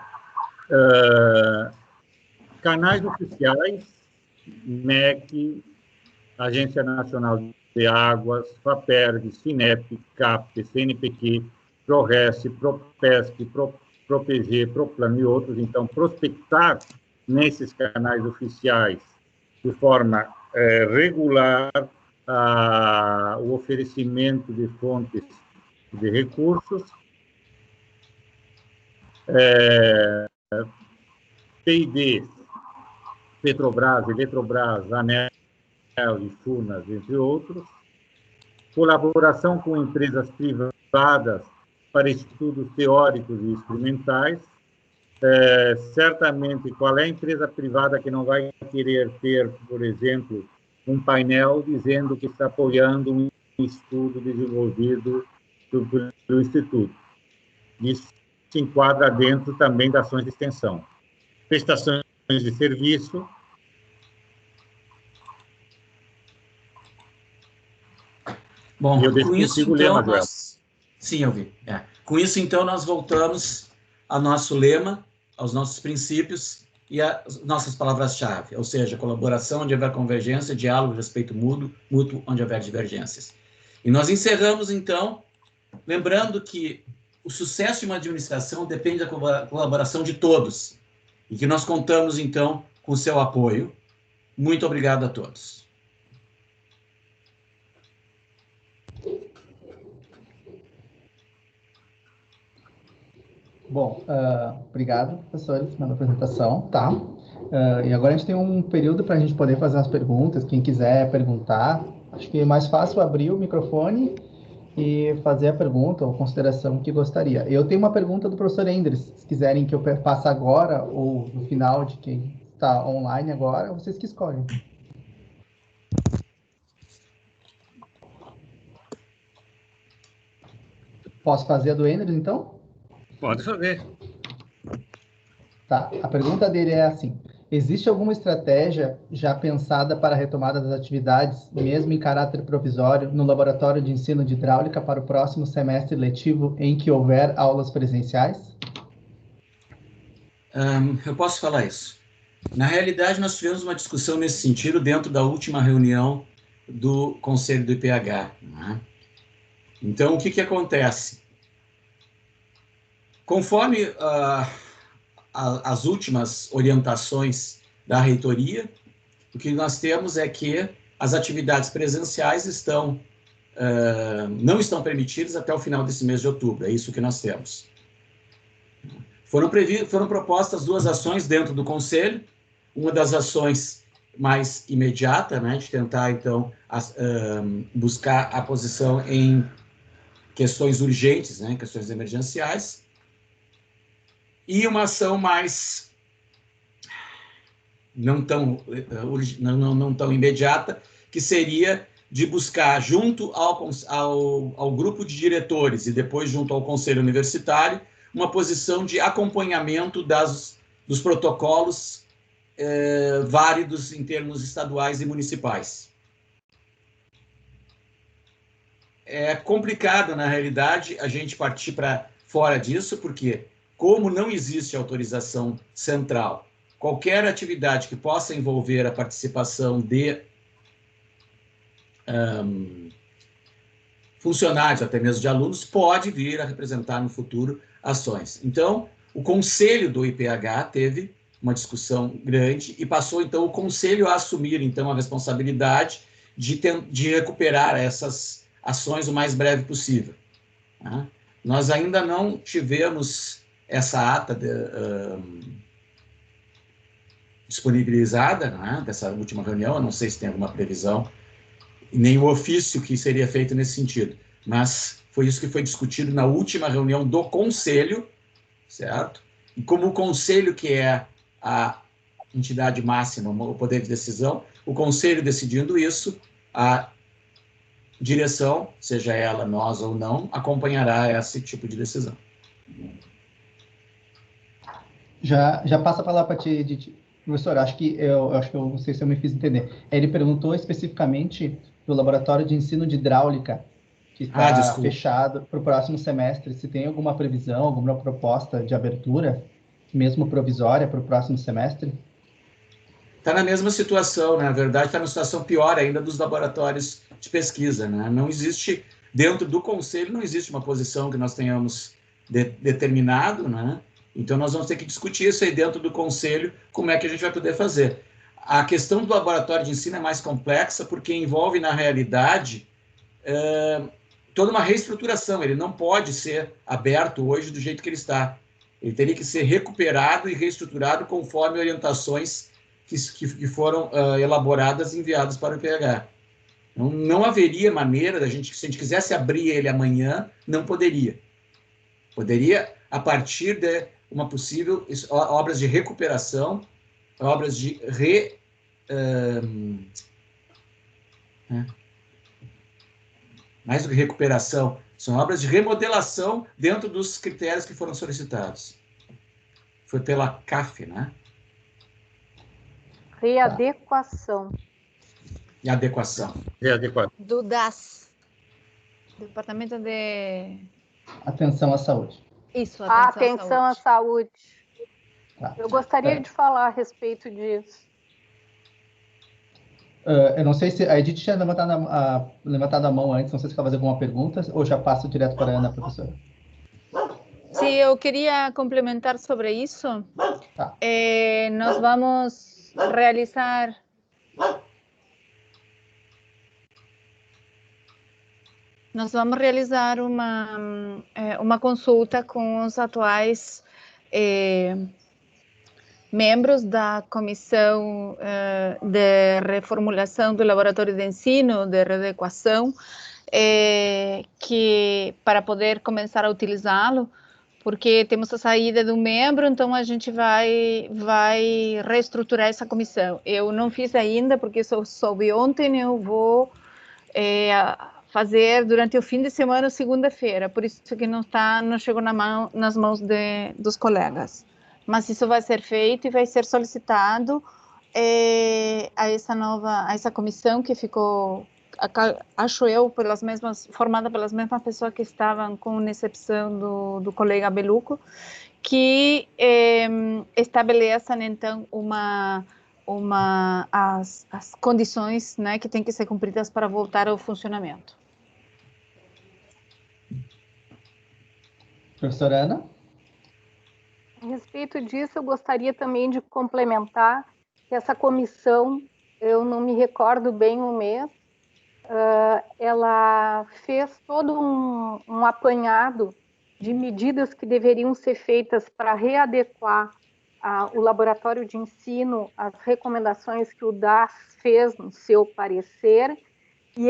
Speaker 3: canais oficiais, MEC, Agência Nacional de Águas, FAPERG, SINEP, CAPES, CNPq, PRORES, PROPESC, PROPG, PROPLAN e outros. Então, prospectar nesses canais oficiais de forma regular o oferecimento de fontes de recursos, P&D, Petrobras, Eletrobras, ANEEL e Furnas, entre outros, colaboração com empresas privadas para estudos teóricos e experimentais. Certamente, qual é a empresa privada que não vai querer ter, por exemplo, um painel dizendo que está apoiando um estudo desenvolvido pelo Instituto? Isso se enquadra dentro também das ações de extensão. Prestações de serviço.
Speaker 2: Bom, com isso, então,
Speaker 3: Sim,
Speaker 2: eu vi. Com isso, então, nós voltamos ao nosso lema, aos nossos princípios e às nossas palavras-chave, ou seja, colaboração onde houver convergência, diálogo, respeito mútuo onde houver divergências. E nós encerramos, então, lembrando que o sucesso de uma administração depende da colaboração de todos e que nós contamos, então, com o seu apoio. Muito obrigado a todos.
Speaker 1: Bom, obrigado, professores, pela apresentação, tá? E agora a gente tem um período para a gente poder fazer as perguntas, quem quiser perguntar. Acho que é mais fácil abrir o microfone e fazer a pergunta ou consideração que gostaria. Eu tenho uma pergunta do professor Endres, se quiserem que eu passe agora ou no final de quem está online agora, vocês que escolhem. Posso fazer a do Endres, então?
Speaker 3: Pode fazer.
Speaker 1: Tá, a pergunta dele é assim: existe alguma estratégia já pensada para a retomada das atividades, mesmo em caráter provisório, no laboratório de ensino de hidráulica para o próximo semestre letivo em que houver aulas presenciais?
Speaker 2: Eu posso falar isso. Na realidade, nós tivemos uma discussão nesse sentido dentro da última reunião do Conselho do IPH. Né? Então, o que acontece? Conforme as últimas orientações da reitoria, o que nós temos é que as atividades presenciais não estão permitidas até o final desse mês de outubro. É isso que nós temos. Foram propostas duas ações dentro do Conselho. Uma das ações mais imediata, né, de tentar, então, buscar a posição em questões urgentes, né, questões emergenciais. E uma ação mais não tão imediata, que seria de buscar, junto ao grupo de diretores e depois junto ao Conselho Universitário, uma posição de acompanhamento dos protocolos válidos em termos estaduais e municipais. É complicado, na realidade, a gente partir para fora disso, porque como não existe autorização central, qualquer atividade que possa envolver a participação de funcionários, até mesmo de alunos, pode vir a representar no futuro ações. Então, o Conselho do IPH teve uma discussão grande e passou, então, o Conselho a assumir, então, a responsabilidade de recuperar essas ações o mais breve possível. Né? Nós ainda não tivemos essa ata disponibilizada, né, dessa última reunião, eu não sei se tem alguma previsão, nem o ofício que seria feito nesse sentido, mas foi isso que foi discutido na última reunião do Conselho, certo? E como o Conselho, que é a entidade máxima, o poder de decisão, o conselho decidindo isso, a direção, seja ela nós ou não, acompanhará esse tipo de decisão.
Speaker 1: Já passa a palavra para ti, professor. Acho que eu não sei se eu me fiz entender. Ele perguntou especificamente do laboratório de ensino de hidráulica, que está fechado para o próximo semestre. Se tem alguma previsão, alguma proposta de abertura, mesmo provisória, para o próximo semestre?
Speaker 2: Está na mesma situação, né? Na verdade, está numa situação pior ainda dos laboratórios de pesquisa, né? Não existe, dentro do conselho, não existe uma posição que nós tenhamos determinado, né? Então, nós vamos ter que discutir isso aí dentro do conselho, como é que a gente vai poder fazer. A questão do laboratório de ensino é mais complexa, porque envolve, na realidade, toda uma reestruturação. Ele não pode ser aberto hoje do jeito que ele está. Ele teria que ser recuperado e reestruturado conforme orientações que foram elaboradas e enviadas para o IPH. Não haveria maneira da gente, se a gente quisesse abrir ele amanhã, não poderia. Poderia, a partir de uma possível obras de recuperação, obras de mais do que recuperação, são obras de remodelação dentro dos critérios que foram solicitados. Foi pela CAF, né?
Speaker 4: Readequação.
Speaker 2: E adequação.
Speaker 3: Readequação.
Speaker 5: Do DAS. Departamento de...
Speaker 1: Atenção à saúde.
Speaker 5: Isso,
Speaker 4: atenção à saúde.
Speaker 1: Tá.
Speaker 4: Eu gostaria de falar a respeito disso.
Speaker 1: Eu não sei se a Edith tinha levantado a mão antes, não sei se quer fazer alguma pergunta, ou já passo direto para a Ana, professora.
Speaker 5: Sim, eu queria complementar sobre isso.
Speaker 1: Tá.
Speaker 5: Nós vamos realizar uma consulta com os atuais membros da comissão de reformulação do laboratório de ensino, de readequação, que para poder começar a utilizá-lo, porque temos a saída de um membro, então a gente vai reestruturar essa comissão. Eu não fiz ainda, porque só soube ontem, eu vou fazer durante o fim de semana, segunda-feira, por isso que não chegou nas mãos dos colegas. Mas isso vai ser feito e vai ser solicitado a essa comissão que ficou, acho eu, formada pelas mesmas pessoas que estavam, com exceção do colega Beluco, que estabeleçam, então, as condições, né, que têm que ser cumpridas para voltar ao funcionamento.
Speaker 1: Professora Ana?
Speaker 4: A respeito disso, eu gostaria também de complementar que essa comissão, eu não me recordo bem o mês, ela fez todo um apanhado de medidas que deveriam ser feitas para readequar o laboratório de ensino às recomendações que o DAS fez no seu parecer, e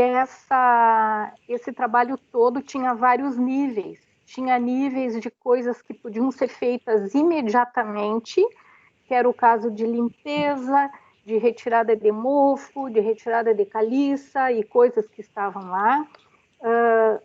Speaker 4: esse trabalho todo tinha vários níveis. Tinha níveis de coisas que podiam ser feitas imediatamente, que era o caso de limpeza, de retirada de mofo, de retirada de caliça e coisas que estavam lá,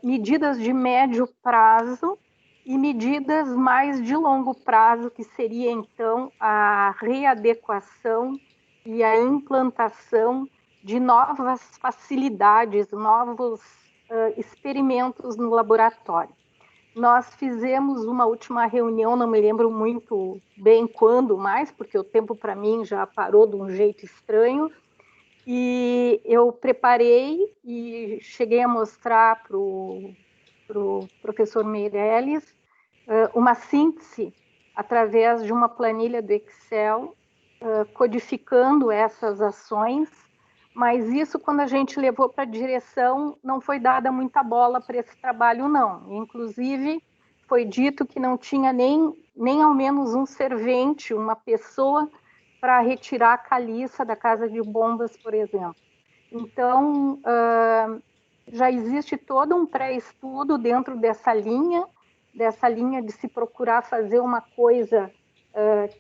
Speaker 4: medidas de médio prazo e medidas mais de longo prazo, que seria, então, a readequação e a implantação de novas facilidades, novos experimentos no laboratório. Nós fizemos uma última reunião, não me lembro muito bem quando mais, porque o tempo para mim já parou de um jeito estranho, e eu preparei e cheguei a mostrar para o professor Meirelles uma síntese através de uma planilha do Excel, codificando essas ações, mas isso, quando a gente levou para a direção, não foi dada muita bola para esse trabalho, não. Inclusive, foi dito que não tinha nem ao menos um servente, uma pessoa, para retirar a caliça da casa de bombas, por exemplo. Então, já existe todo um pré-estudo dentro dessa linha de se procurar fazer uma coisa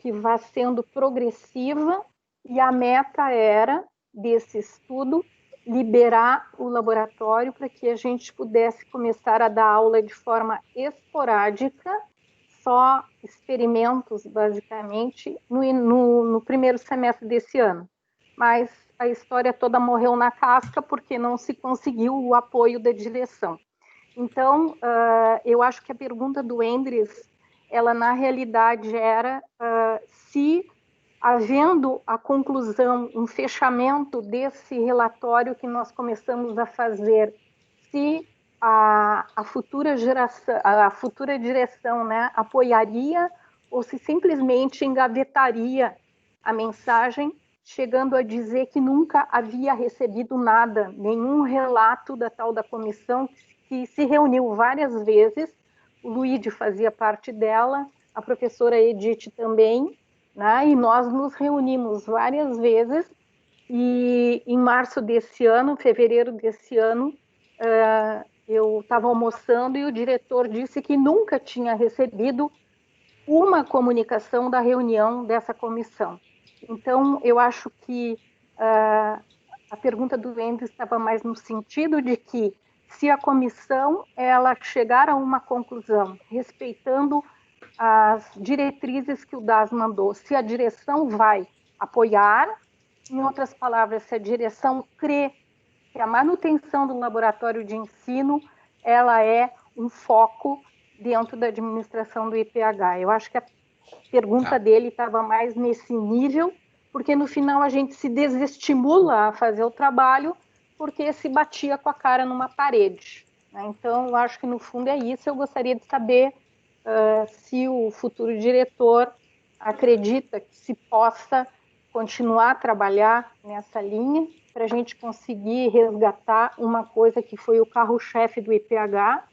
Speaker 4: que vá sendo progressiva, e a meta era, desse estudo, liberar o laboratório para que a gente pudesse começar a dar aula de forma esporádica, só experimentos, basicamente, no primeiro semestre desse ano. Mas a história toda morreu na casca porque não se conseguiu o apoio da direção. Então, eu acho que a pergunta do Endres, ela na realidade era se, havendo a conclusão, um fechamento desse relatório que nós começamos a fazer, se a futura direção, né, apoiaria ou se simplesmente engavetaria a mensagem, chegando a dizer que nunca havia recebido nada, nenhum relato da tal da comissão, que se reuniu várias vezes. O Luigi fazia parte dela, a professora Edith também, né? E nós nos reunimos várias vezes, e em março desse ano, fevereiro desse ano, eu estava almoçando e o diretor disse que nunca tinha recebido uma comunicação da reunião dessa comissão. Então, eu acho que a pergunta do Endres estava mais no sentido de que, se a comissão ela chegar a uma conclusão, respeitando as diretrizes que o DAS mandou, se a direção vai apoiar, em outras palavras, se a direção crê que a manutenção do laboratório de ensino ela é um foco dentro da administração do IPH. Eu acho que a pergunta dele estava mais nesse nível, porque no final a gente se desestimula a fazer o trabalho porque se batia com a cara numa parede, né? Então, eu acho que no fundo é isso. Eu gostaria de saber se o futuro diretor acredita que se possa continuar a trabalhar nessa linha para a gente conseguir resgatar uma coisa que foi o carro-chefe do IPH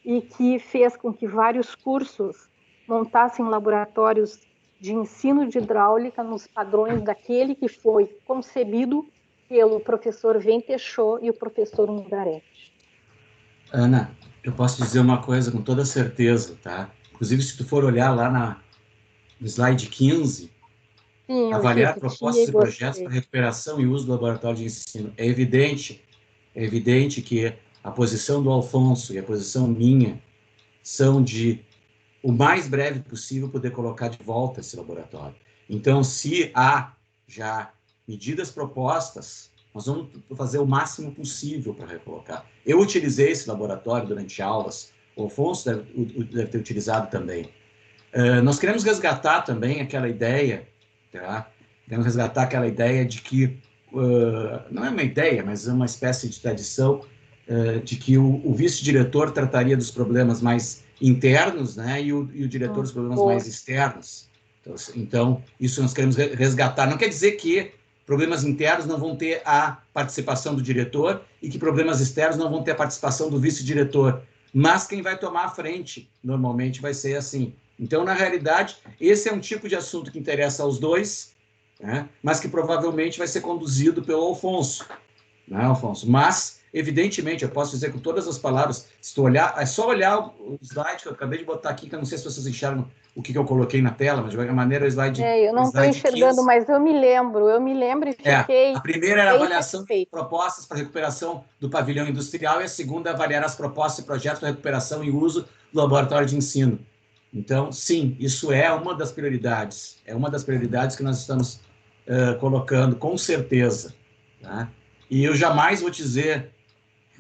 Speaker 4: e que fez com que vários cursos montassem laboratórios de ensino de hidráulica nos padrões daquele que foi concebido pelo professor Ventechot e o professor Ungaretti.
Speaker 2: Ana, eu posso dizer uma coisa com toda certeza, tá? Inclusive, se tu for olhar lá no slide 15,
Speaker 4: Sim,
Speaker 2: avaliar propostas e projetos para recuperação e uso do laboratório de ensino. É evidente que a posição do Alfonso e a posição minha são de, o mais breve possível, poder colocar de volta esse laboratório. Então, se há já medidas propostas, nós vamos fazer o máximo possível para recolocar. Eu utilizei esse laboratório durante aulas, o Alfonso deve ter utilizado também. Nós queremos resgatar também aquela ideia, tá? Queremos resgatar aquela ideia de que, não é uma ideia, mas é uma espécie de tradição, de que o vice-diretor trataria dos problemas mais internos, né, e o diretor dos problemas mais externos. Então, isso nós queremos resgatar. Não quer dizer que problemas internos não vão ter a participação do diretor e que problemas externos não vão ter a participação do vice-diretor, mas quem vai tomar a frente, normalmente, vai ser assim. Então, na realidade, esse é um tipo de assunto que interessa aos dois, né, mas que provavelmente vai ser conduzido pelo Alfonso, né, Alfonso? Mas, evidentemente, eu posso dizer com todas as palavras, se tu olhar, é só olhar o slide que eu acabei de botar aqui, que eu não sei se vocês enxergam o que eu coloquei na tela, mas de qualquer maneira o slide...
Speaker 4: eu não estou enxergando, 15. Mas eu me lembro e fiquei...
Speaker 2: A primeira era a avaliação de propostas para recuperação do pavilhão industrial e a segunda, avaliar as propostas e projetos para recuperação e uso do laboratório de ensino. Então, sim, isso é uma das prioridades, que nós estamos colocando, com certeza, tá? E eu jamais vou dizer,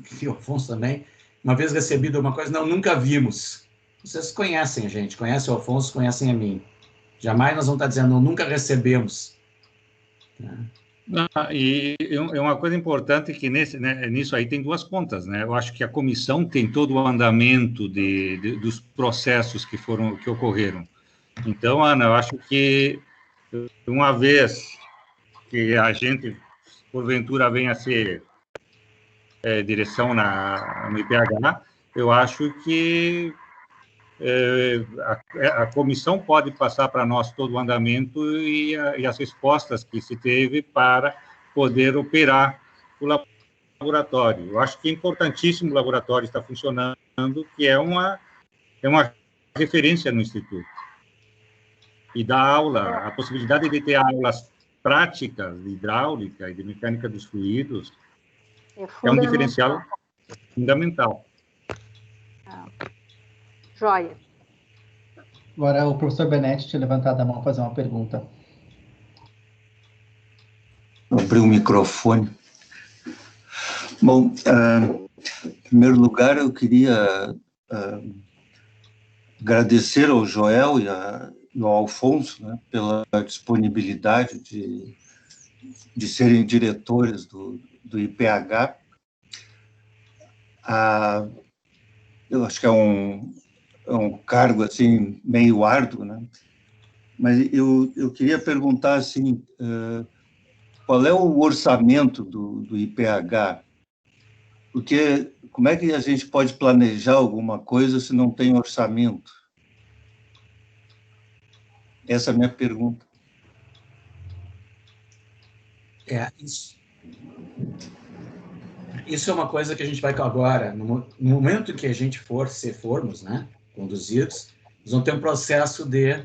Speaker 2: que o Alfonso também, uma vez recebido uma coisa, não, nunca vimos. Vocês conhecem a gente, conhecem o Alfonso, conhecem a mim. Jamais nós vamos estar dizendo, nunca recebemos.
Speaker 3: E é uma coisa importante que nisso aí tem duas pontas, né? Eu acho que a comissão tem todo o andamento dos processos que ocorreram. Então, Ana, eu acho que uma vez que a gente, porventura, venha a ser direção no IPH, eu acho que a comissão pode passar para nós todo o andamento e as respostas que se teve para poder operar o laboratório. Eu acho que é importantíssimo o laboratório estar funcionando, que é uma referência no Instituto. e dar aula, a possibilidade de ter aulas práticas de hidráulica e de mecânica dos fluidos é um diferencial fundamental.
Speaker 4: Joia.
Speaker 1: Agora o professor Benetti tinha levantado a mão para fazer uma pergunta.
Speaker 6: Abri o microfone. Bom, em primeiro lugar, eu queria agradecer ao Joel e ao Alfonso, né, pela disponibilidade de serem diretores do IPH. Eu acho que é um cargo assim meio árduo, né? Mas eu queria perguntar assim, qual é o orçamento do IPH? Porque como é que a gente pode planejar alguma coisa se não tem orçamento? Essa é a minha pergunta.
Speaker 2: Isso é uma coisa que a gente vai agora, no momento em que a gente formos, né, conduzidos, nós vamos ter um processo de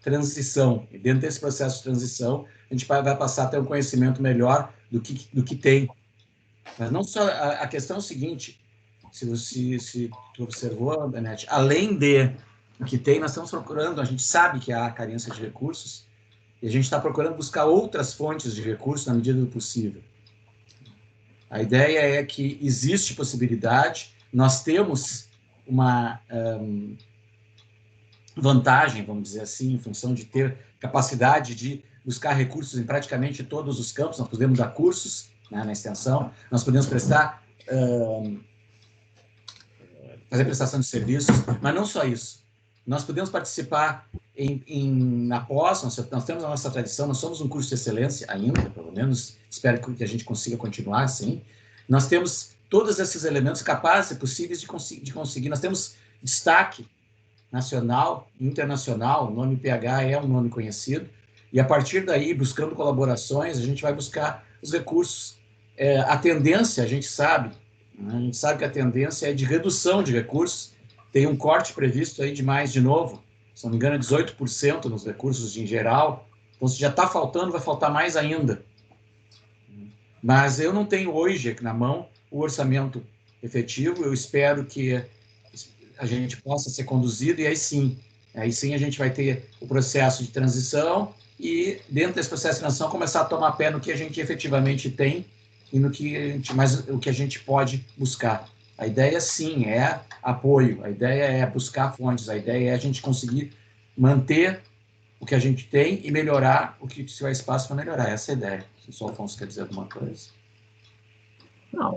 Speaker 2: transição. E dentro desse processo de transição, a gente vai passar a ter um conhecimento melhor do que tem. Mas não só a questão é o seguinte, se tu observou, Benetti, além de o que tem, nós estamos procurando, a gente sabe que há carência de recursos, e a gente está procurando buscar outras fontes de recursos na medida do possível. A ideia é que existe possibilidade, nós temos uma vantagem, vamos dizer assim, em função de ter capacidade de buscar recursos em praticamente todos os campos. Nós podemos dar cursos, né, na extensão, nós podemos prestar, fazer prestação de serviços, mas não só isso. Nós podemos participar na pós, nós temos a nossa tradição, nós somos um curso de excelência ainda, pelo menos, espero que a gente consiga continuar assim. Nós temos todos esses elementos capazes e possíveis de conseguir. Nós temos destaque nacional, internacional, o nome IPH é um nome conhecido, e a partir daí, buscando colaborações, a gente vai buscar os recursos. A tendência, a gente sabe que a tendência é de redução de recursos, tem um corte previsto aí de mais, de novo, se não me engano, 18% nos recursos em geral, então se já está faltando, vai faltar mais ainda. Mas eu não tenho hoje aqui na mão o orçamento efetivo, eu espero que a gente possa ser conduzido, e aí sim a gente vai ter o processo de transição, e dentro desse processo de transição começar a tomar pé no que a gente efetivamente tem e no que o que a gente pode buscar. A ideia, sim, é apoio, a ideia é buscar fontes, a ideia é a gente conseguir manter o que a gente tem e melhorar o que tiver espaço para melhorar. Essa é a ideia. Se o Alfonso quer dizer alguma coisa.
Speaker 3: Não,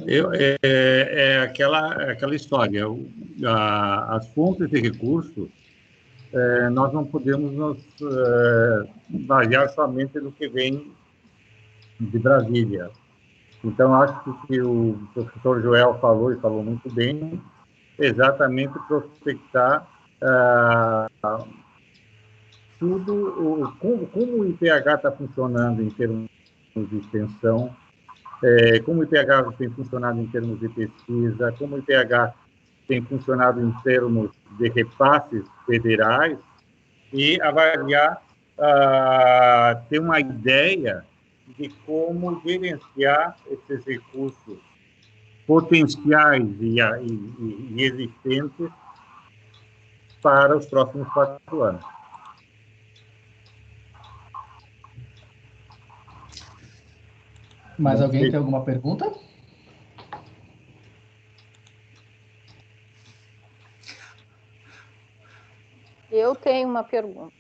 Speaker 3: aquela história. As fontes de recursos, nós não podemos nos basear somente no que vem de Brasília. Então, acho que o professor Joel falou, e falou muito bem, exatamente prospectar tudo, como o IPH está funcionando em termos de extensão, como o IPH tem funcionado em termos de pesquisa, como o IPH tem funcionado em termos de repasses federais, e avaliar, ter uma ideia de como gerenciar esses recursos potenciais e existentes para os próximos 4 anos.
Speaker 1: Mais alguém tem alguma pergunta?
Speaker 4: Eu tenho uma pergunta.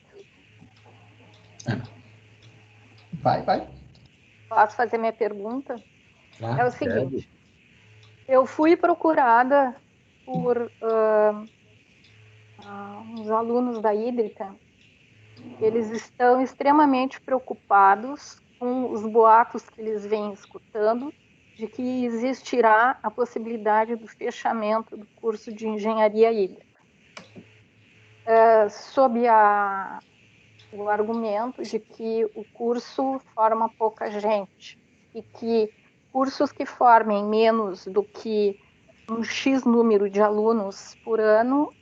Speaker 1: Vai.
Speaker 4: Posso fazer minha pergunta?
Speaker 2: Claro,
Speaker 4: é o seguinte, eu fui procurada por uns alunos da Hídrica. Eles estão extremamente preocupados com os boatos que eles vêm escutando de que existirá a possibilidade do fechamento do curso de engenharia hídrica. Sob o argumento de que o curso forma pouca gente e que cursos que formem menos do que um X número de alunos por ano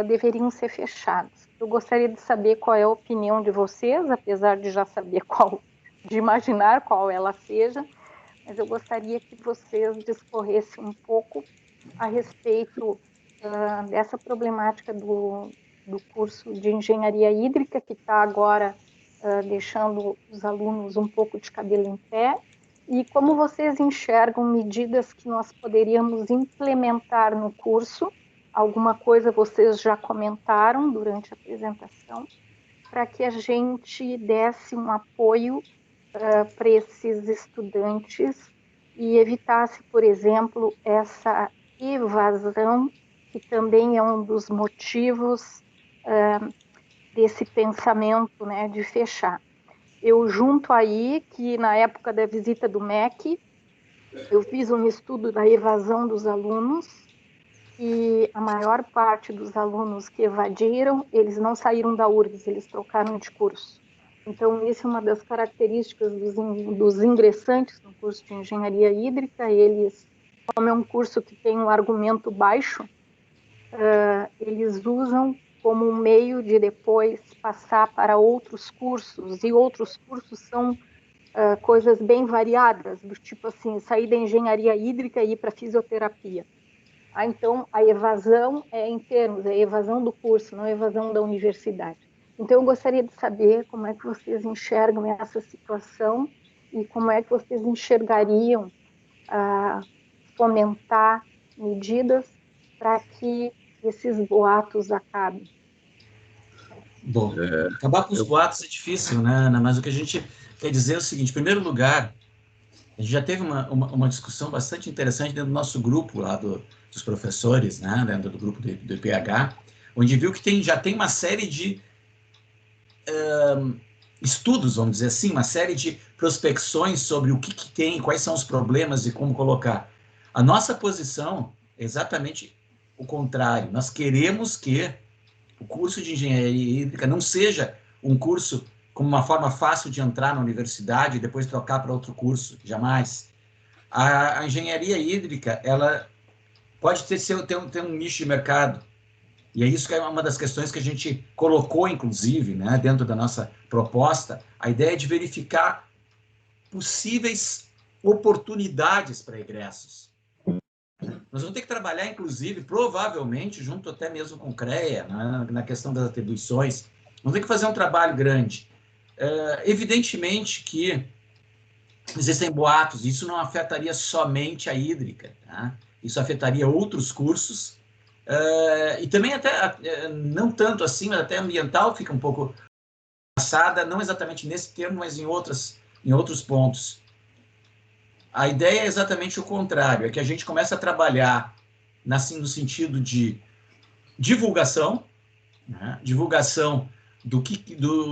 Speaker 4: deveriam ser fechados. Eu gostaria de saber qual é a opinião de vocês, apesar de já saber de imaginar qual ela seja, mas eu gostaria que vocês discorressem um pouco a respeito dessa problemática do curso de engenharia hídrica, que está agora deixando os alunos um pouco de cabelo em pé, e como vocês enxergam medidas que nós poderíamos implementar no curso. Alguma coisa vocês já comentaram durante a apresentação, para que a gente desse um apoio para esses estudantes e evitasse, por exemplo, essa evasão, que também é um dos motivos desse pensamento, né, de fechar. Eu junto aí que na época da visita do MEC, eu fiz um estudo da evasão dos alunos, e a maior parte dos alunos que evadiram, eles não saíram da URGS, eles trocaram de curso. Então, essa é uma das características dos ingressantes no curso de engenharia hídrica. Eles, como é um curso que tem um argumento baixo, eles usam como um meio de depois passar para outros cursos, e outros cursos são coisas bem variadas, do tipo assim, sair da engenharia hídrica e ir para fisioterapia. Então, a evasão é em termos, é a evasão do curso, não a evasão da universidade. Então, eu gostaria de saber como é que vocês enxergam essa situação e como é que vocês enxergariam fomentar medidas para que esses boatos acabem.
Speaker 2: Bom, acabar com os boatos é difícil, né, Ana? Mas o que a gente quer dizer é o seguinte: em primeiro lugar, a gente já teve uma discussão bastante interessante dentro do nosso grupo lá dos professores, né, dentro do grupo do IPH, onde viu que já tem uma série de estudos, vamos dizer assim, uma série de prospecções sobre o que tem, quais são os problemas e como colocar. A nossa posição é exatamente o contrário. Nós queremos que o curso de engenharia hídrica não seja um curso como uma forma fácil de entrar na universidade e depois trocar para outro curso, jamais. A engenharia hídrica, ela pode ter um nicho de mercado, e é isso que é uma das questões que a gente colocou, inclusive, né, dentro da nossa proposta, a ideia de verificar possíveis oportunidades para egressos. Nós vamos ter que trabalhar, inclusive, provavelmente, junto até mesmo com o CREA, né, na questão das atribuições. Vamos ter que fazer um trabalho grande. Evidentemente que existem boatos, isso não afetaria somente a hídrica, tá? Isso afetaria outros cursos, e também até, não tanto assim, mas até ambiental fica um pouco passada, não exatamente nesse termo, mas em outros pontos. A ideia é exatamente o contrário, é que a gente começa a trabalhar no sentido de divulgação, né? Divulgação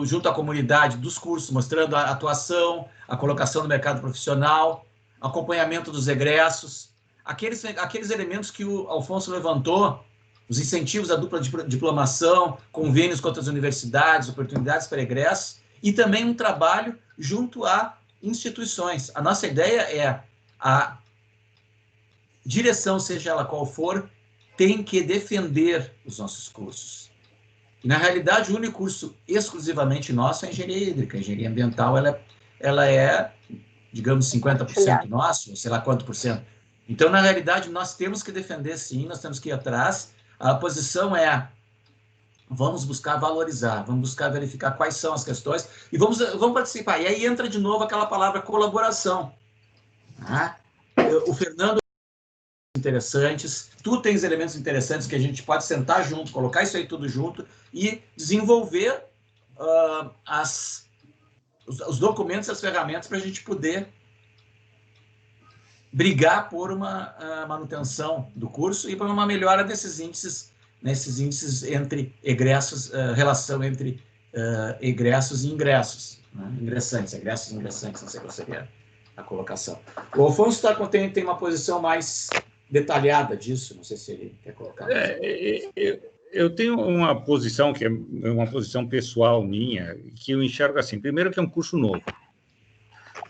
Speaker 2: junto à comunidade dos cursos, mostrando a atuação, a colocação no mercado profissional, acompanhamento dos egressos, aqueles elementos que o Alfonso levantou, os incentivos à dupla diplomação, convênios com outras universidades, oportunidades para egressos, e também um trabalho junto a instituições. A nossa ideia é a direção, seja ela qual for, tem que defender os nossos cursos. E, na realidade, o único curso exclusivamente nosso é a engenharia hídrica. A engenharia ambiental, ela é, digamos, 50% nosso, sei lá quanto por cento. Então, na realidade, nós temos que defender, sim, nós temos que ir atrás. A posição é: vamos buscar valorizar, vamos buscar verificar quais são as questões e vamos participar. E aí entra de novo aquela palavra colaboração. Né? O Fernando interessantes, tu tens elementos interessantes que a gente pode sentar junto, colocar isso aí tudo junto e desenvolver os documentos, as ferramentas para a gente poder brigar por uma manutenção do curso e por uma melhora desses índices entre egressos, relação entre egressos e ingressos, né? Egressos e ingressantes, não sei qual seria a colocação. O Alfonso tem uma posição mais detalhada disso, não sei se ele quer colocar.
Speaker 3: Eu tenho uma posição que é uma posição pessoal minha, que eu enxergo assim: primeiro, que é um curso novo.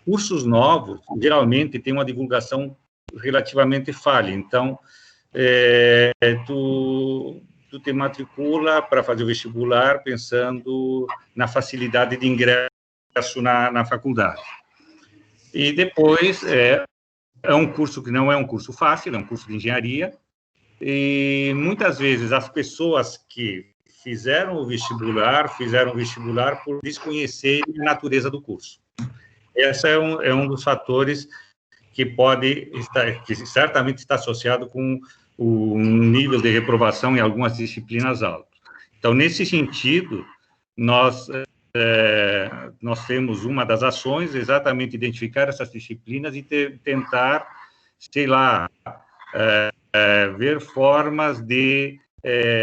Speaker 3: Cursos novos, geralmente, têm uma divulgação relativamente falha. Então, tu tu te matricula para fazer o vestibular pensando na facilidade de ingresso na faculdade. E depois é um curso que não é um curso fácil, é um curso de engenharia, e muitas vezes as pessoas que fizeram o vestibular por desconhecerem a natureza do curso. Esse é um dos fatores que que certamente está associado com o nível de reprovação em algumas disciplinas alto. Então, nesse sentido, nós temos uma das ações exatamente identificar essas disciplinas e tentar, sei lá, ver formas de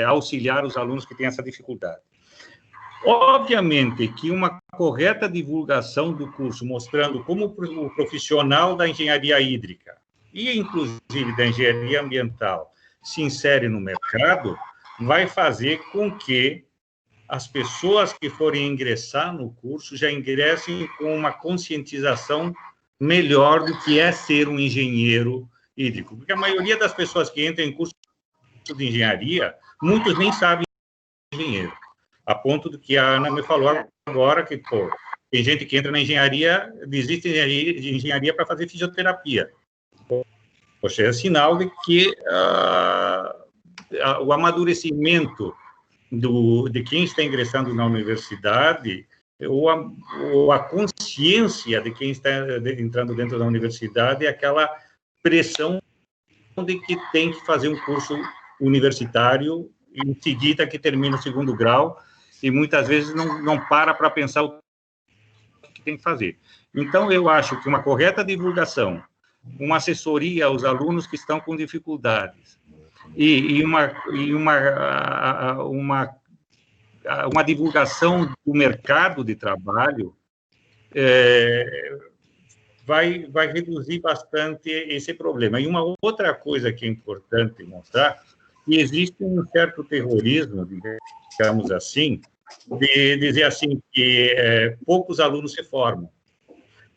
Speaker 3: auxiliar os alunos que têm essa dificuldade. Obviamente que uma correta divulgação do curso, mostrando como o profissional da engenharia hídrica e, inclusive, da engenharia ambiental se insere no mercado, vai fazer com que as pessoas que forem ingressar no curso já ingressem com uma conscientização melhor do que é ser um engenheiro hídrico. Porque a maioria das pessoas que entram em curso de engenharia, muitos nem sabem engenheiro. A ponto de que a Ana me falou agora que, tem gente que entra na engenharia, desiste de engenharia para fazer fisioterapia. Poxa, é sinal de que o amadurecimento de quem está ingressando na universidade, ou a consciência de quem está entrando dentro da universidade, é aquela pressão de que tem que fazer um curso universitário em seguida que termina o segundo grau, e muitas vezes não para pensar o que tem que fazer. Então, eu acho que uma correta divulgação, uma assessoria aos alunos que estão com dificuldades, e uma divulgação do mercado de trabalho vai reduzir bastante esse problema. E uma outra coisa que é importante mostrar, que existe um certo terrorismo, digamos assim, de dizer assim que poucos alunos se formam.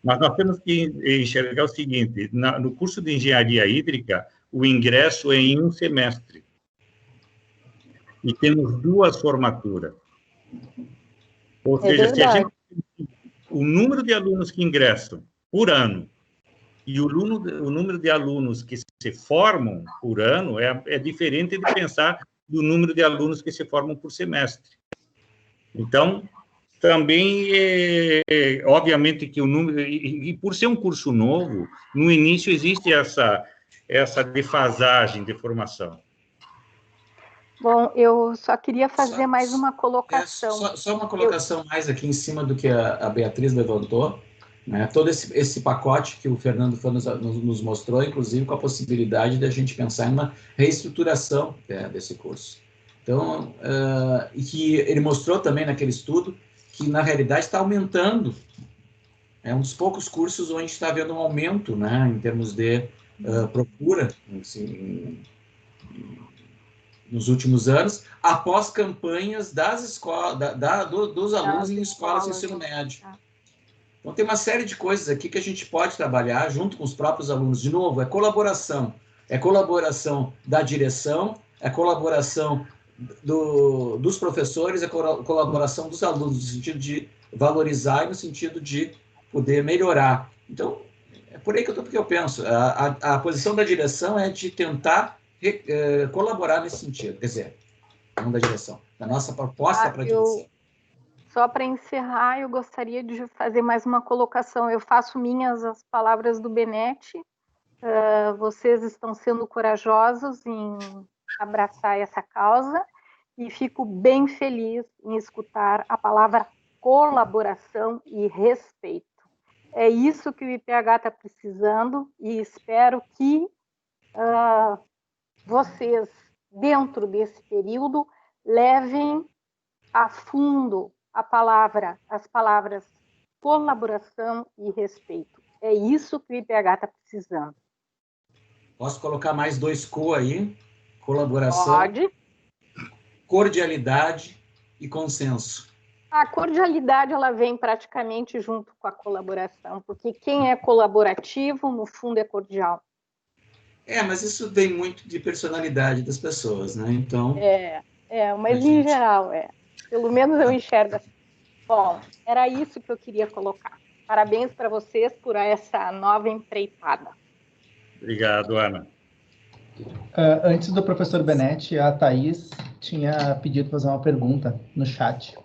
Speaker 3: Mas nós temos que enxergar o seguinte: no curso de engenharia hídrica, o ingresso é em um semestre. E temos 2 formaturas. Ou seja, o número de alunos que ingressam por ano e o número de alunos que se formam por ano é diferente de pensar do número de alunos que se formam por semestre. Então, também, obviamente, que o número... E por ser um curso novo, no início existe essa defasagem de formação.
Speaker 4: Bom, eu só queria fazer mais uma colocação.
Speaker 2: Só uma colocação mais aqui em cima do que a Beatriz levantou, né? Todo esse pacote que o Fernando nos mostrou, inclusive com a possibilidade de a gente pensar em uma reestruturação desse curso. Então, e que ele mostrou também naquele estudo que, na realidade, está aumentando. É um dos poucos cursos onde está havendo um aumento, né, em termos de procura, assim, nos últimos anos, após campanhas das escolas, dos alunos em escolas de ensino médio. Então, tem uma série de coisas aqui que a gente pode trabalhar junto com os próprios alunos. De novo, é colaboração da direção, é colaboração dos professores, é colaboração dos alunos, no sentido de valorizar e no sentido de poder melhorar. Então, é por aí que eu penso. A posição da direção é de tentar colaborar nesse sentido, quer dizer, não da direção, da nossa proposta para a direção.
Speaker 4: Só para encerrar, eu gostaria de fazer mais uma colocação. Eu faço minhas as palavras do Benetti. Vocês estão sendo corajosos em abraçar essa causa e fico bem feliz em escutar a palavra colaboração e respeito. É isso que o IPH está precisando e espero que vocês, dentro desse período, levem a fundo as palavras colaboração e respeito. É isso que o IPH está precisando.
Speaker 2: Posso colocar mais 2 co aí? Colaboração,
Speaker 4: Pode.
Speaker 2: Cordialidade e consenso.
Speaker 4: A cordialidade ela vem praticamente junto com a colaboração, porque quem é colaborativo, no fundo, é cordial.
Speaker 2: Mas isso tem muito de personalidade das pessoas, né? Então,
Speaker 4: Mas em geral, pelo menos eu enxergo assim. Bom, era isso que eu queria colocar. Parabéns para vocês por essa nova empreitada.
Speaker 3: Obrigado, Ana.
Speaker 1: Antes do professor Benetti, a Thaís tinha pedido para fazer uma pergunta no chat.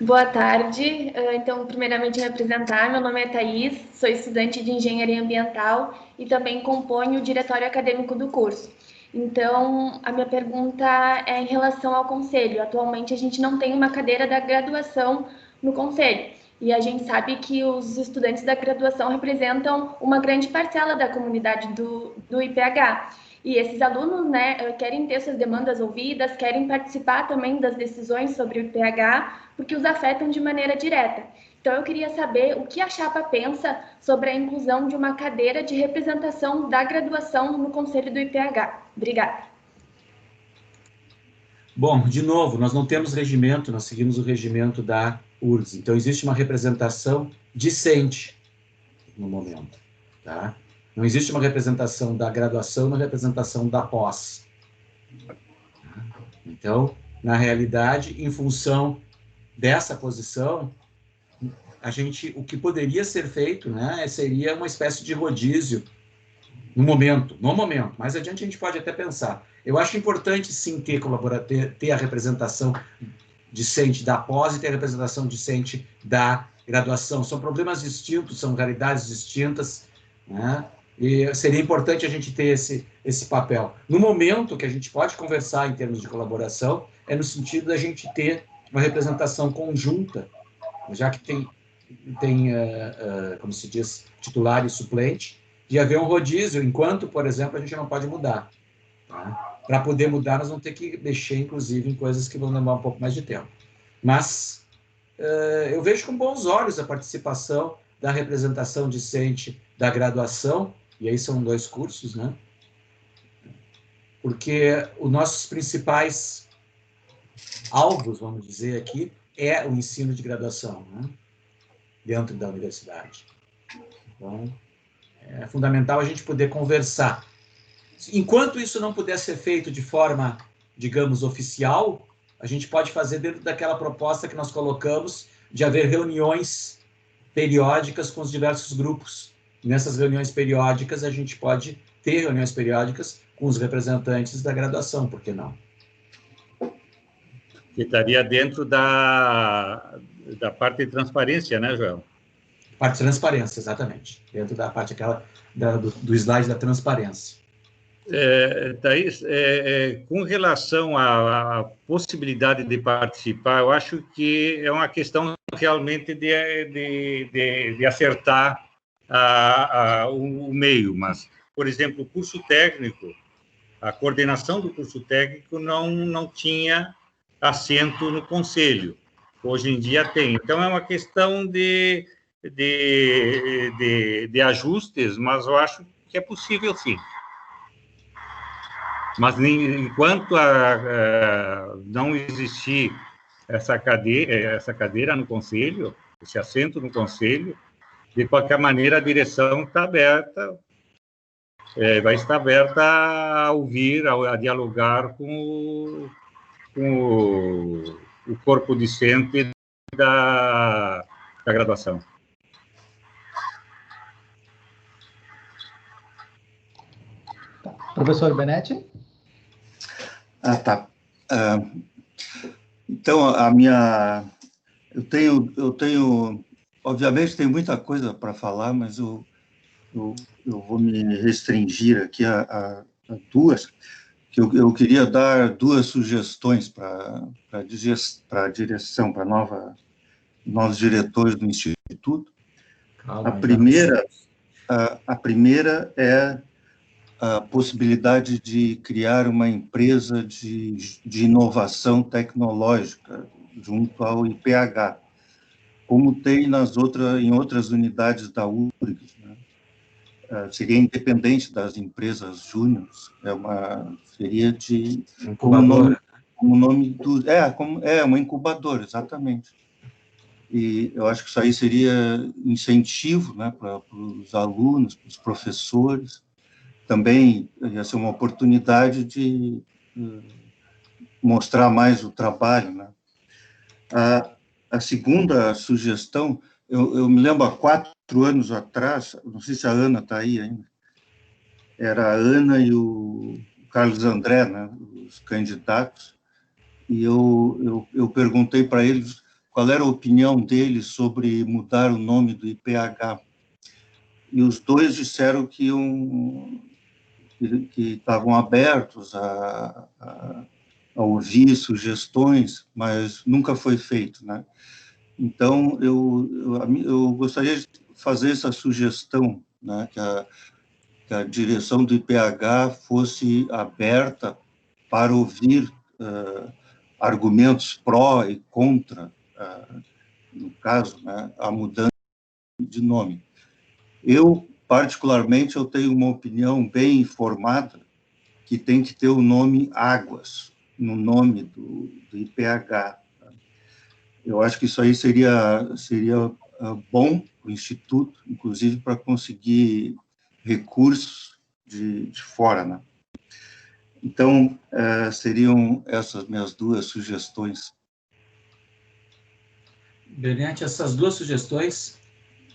Speaker 7: Boa tarde. Então, primeiramente, me apresentar. Meu nome é Thaís, sou estudante de Engenharia Ambiental e também componho o diretório acadêmico do curso. Então, a minha pergunta é em relação ao conselho. Atualmente, a gente não tem uma cadeira da graduação no conselho. E a gente sabe que os estudantes da graduação representam uma grande parcela da comunidade do IPH. E esses alunos, né, querem ter suas demandas ouvidas, querem participar também das decisões sobre o IPH, porque os afetam de maneira direta. Então, eu queria saber o que a chapa pensa sobre a inclusão de uma cadeira de representação da graduação no Conselho do IPH. Obrigada.
Speaker 2: Bom, de novo, nós não temos regimento, nós seguimos o regimento da URGS. Então, existe uma representação discente no momento, tá? Não existe uma representação da graduação, uma representação da pós. Então, na realidade, em função dessa posição, o que poderia ser feito, né, seria uma espécie de rodízio no momento. Mais adiante a gente pode até pensar. Eu acho importante, sim, ter a representação discente da pós e ter a representação discente da graduação. São problemas distintos, são realidades distintas, né? E seria importante a gente ter esse papel. No momento que a gente pode conversar em termos de colaboração, é no sentido da gente ter uma representação conjunta, já que tem como se diz, titular e suplente, de haver um rodízio, enquanto, por exemplo, a gente não pode mudar. Tá? Para poder mudar, nós vamos ter que mexer, inclusive, em coisas que vão levar um pouco mais de tempo. Mas eu vejo com bons olhos a participação da representação discente da graduação, e aí são 2 cursos, né? Porque os nossos principais alvos, vamos dizer aqui, é o ensino de graduação, né? Dentro da universidade. Então, é fundamental a gente poder conversar. Enquanto isso não puder ser feito de forma, digamos, oficial, a gente pode fazer dentro daquela proposta que nós colocamos de haver reuniões periódicas com os diversos grupos. Nessas reuniões periódicas, a gente pode ter reuniões periódicas com os representantes da graduação, por que não?
Speaker 3: Que estaria dentro da parte de transparência, né, Joel?
Speaker 2: Parte de transparência, exatamente. Dentro da parte do slide da transparência.
Speaker 3: Thaís, com relação à possibilidade de participar, eu acho que é uma questão realmente de acertar o meio, mas, por exemplo, o curso técnico, a coordenação do curso técnico não tinha assento no conselho. Hoje em dia tem. Então, é uma questão de ajustes, mas eu acho que é possível, sim. Mas enquanto não existir essa cadeira no conselho, esse assento no conselho, de qualquer maneira a direção está aberta, vai estar aberta a ouvir, a dialogar com o corpo discente da graduação.
Speaker 1: Professor Benetti?
Speaker 6: Tá. Então, eu tenho, obviamente, tem muita coisa para falar, mas eu vou me restringir aqui a 2, que eu queria dar 2 sugestões para a direção, para novos diretores do Instituto. A primeira é a possibilidade de criar uma empresa de inovação tecnológica junto ao IPH, como tem em outras unidades da URGS, né? Seria independente das empresas júniores, seria de
Speaker 2: incubadora.
Speaker 6: Como nome do uma incubadora, exatamente. E eu acho que isso aí seria incentivo, né, para os alunos, para os professores. Também ia ser uma oportunidade de mostrar mais o trabalho, né? A segunda sugestão, eu me lembro há 4 anos atrás, não sei se a Ana está aí ainda, era a Ana e o Carlos André, né, os candidatos, e eu perguntei para eles qual era a opinião deles sobre mudar o nome do IPH. E os dois disseram que estavam abertos a ouvir sugestões, mas nunca foi feito, né? Então, eu gostaria de fazer essa sugestão, né, que a direção do IPH fosse aberta para ouvir argumentos pró e contra, no caso, né, a mudança de nome. Eu, particularmente, eu tenho uma opinião bem informada que tem que ter o nome Águas no nome do IPH. Eu acho que isso aí seria bom para o Instituto, inclusive para conseguir recursos de fora, né? Então, seriam essas minhas 2 sugestões.
Speaker 2: Bernete, essas 2 sugestões,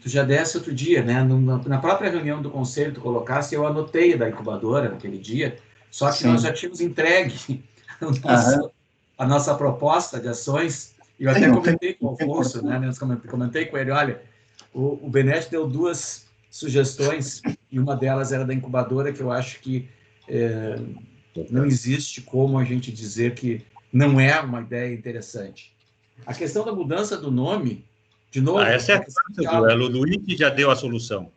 Speaker 2: tu já desse outro dia, né? Na própria reunião do conselho, tu colocasse, eu anotei da incubadora naquele dia, só que nós já tínhamos entregue a nossa proposta de ações, e eu até comentei com o Alfonso, né? Comentei com ele, olha, o Bernete deu 2 sugestões, e uma delas era da incubadora, que eu acho que não existe como a gente dizer que não é uma ideia interessante. A questão da mudança do nome, de novo...
Speaker 3: essa é a fácil, o Luigi já deu a solução.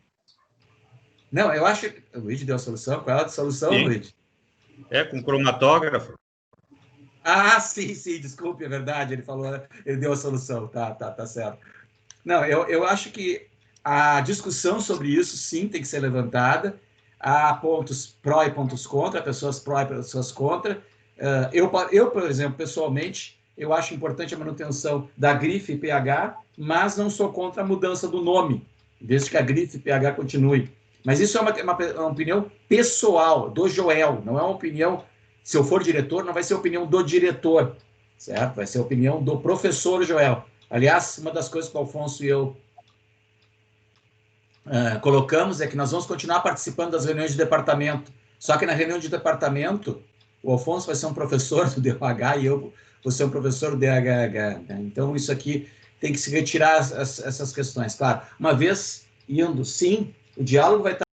Speaker 2: Não, eu acho que o Luigi deu a solução. Qual é a solução, sim, Luigi?
Speaker 3: Com cromatógrafo.
Speaker 2: Sim, desculpe, é verdade, ele falou, ele deu a solução, tá certo. Não, eu acho que a discussão sobre isso, sim, tem que ser levantada. Há pontos pró e pontos contra, pessoas pró e pessoas contra. Eu, por exemplo, pessoalmente, eu acho importante a manutenção da grife IPH, mas não sou contra a mudança do nome, desde que a grife IPH continue. Mas isso é uma opinião pessoal, do Joel, não é uma opinião... Se eu for diretor, não vai ser a opinião do diretor, certo? Vai ser a opinião do professor Joel. Aliás, uma das coisas que o Alfonso e eu colocamos é que nós vamos continuar participando das reuniões de departamento. Só que na reunião de departamento, o Alfonso vai ser um professor do DOH e eu vou ser um professor do DHH. Né? Então, isso aqui tem que se retirar essas questões. Claro, uma vez indo, sim, o diálogo vai estar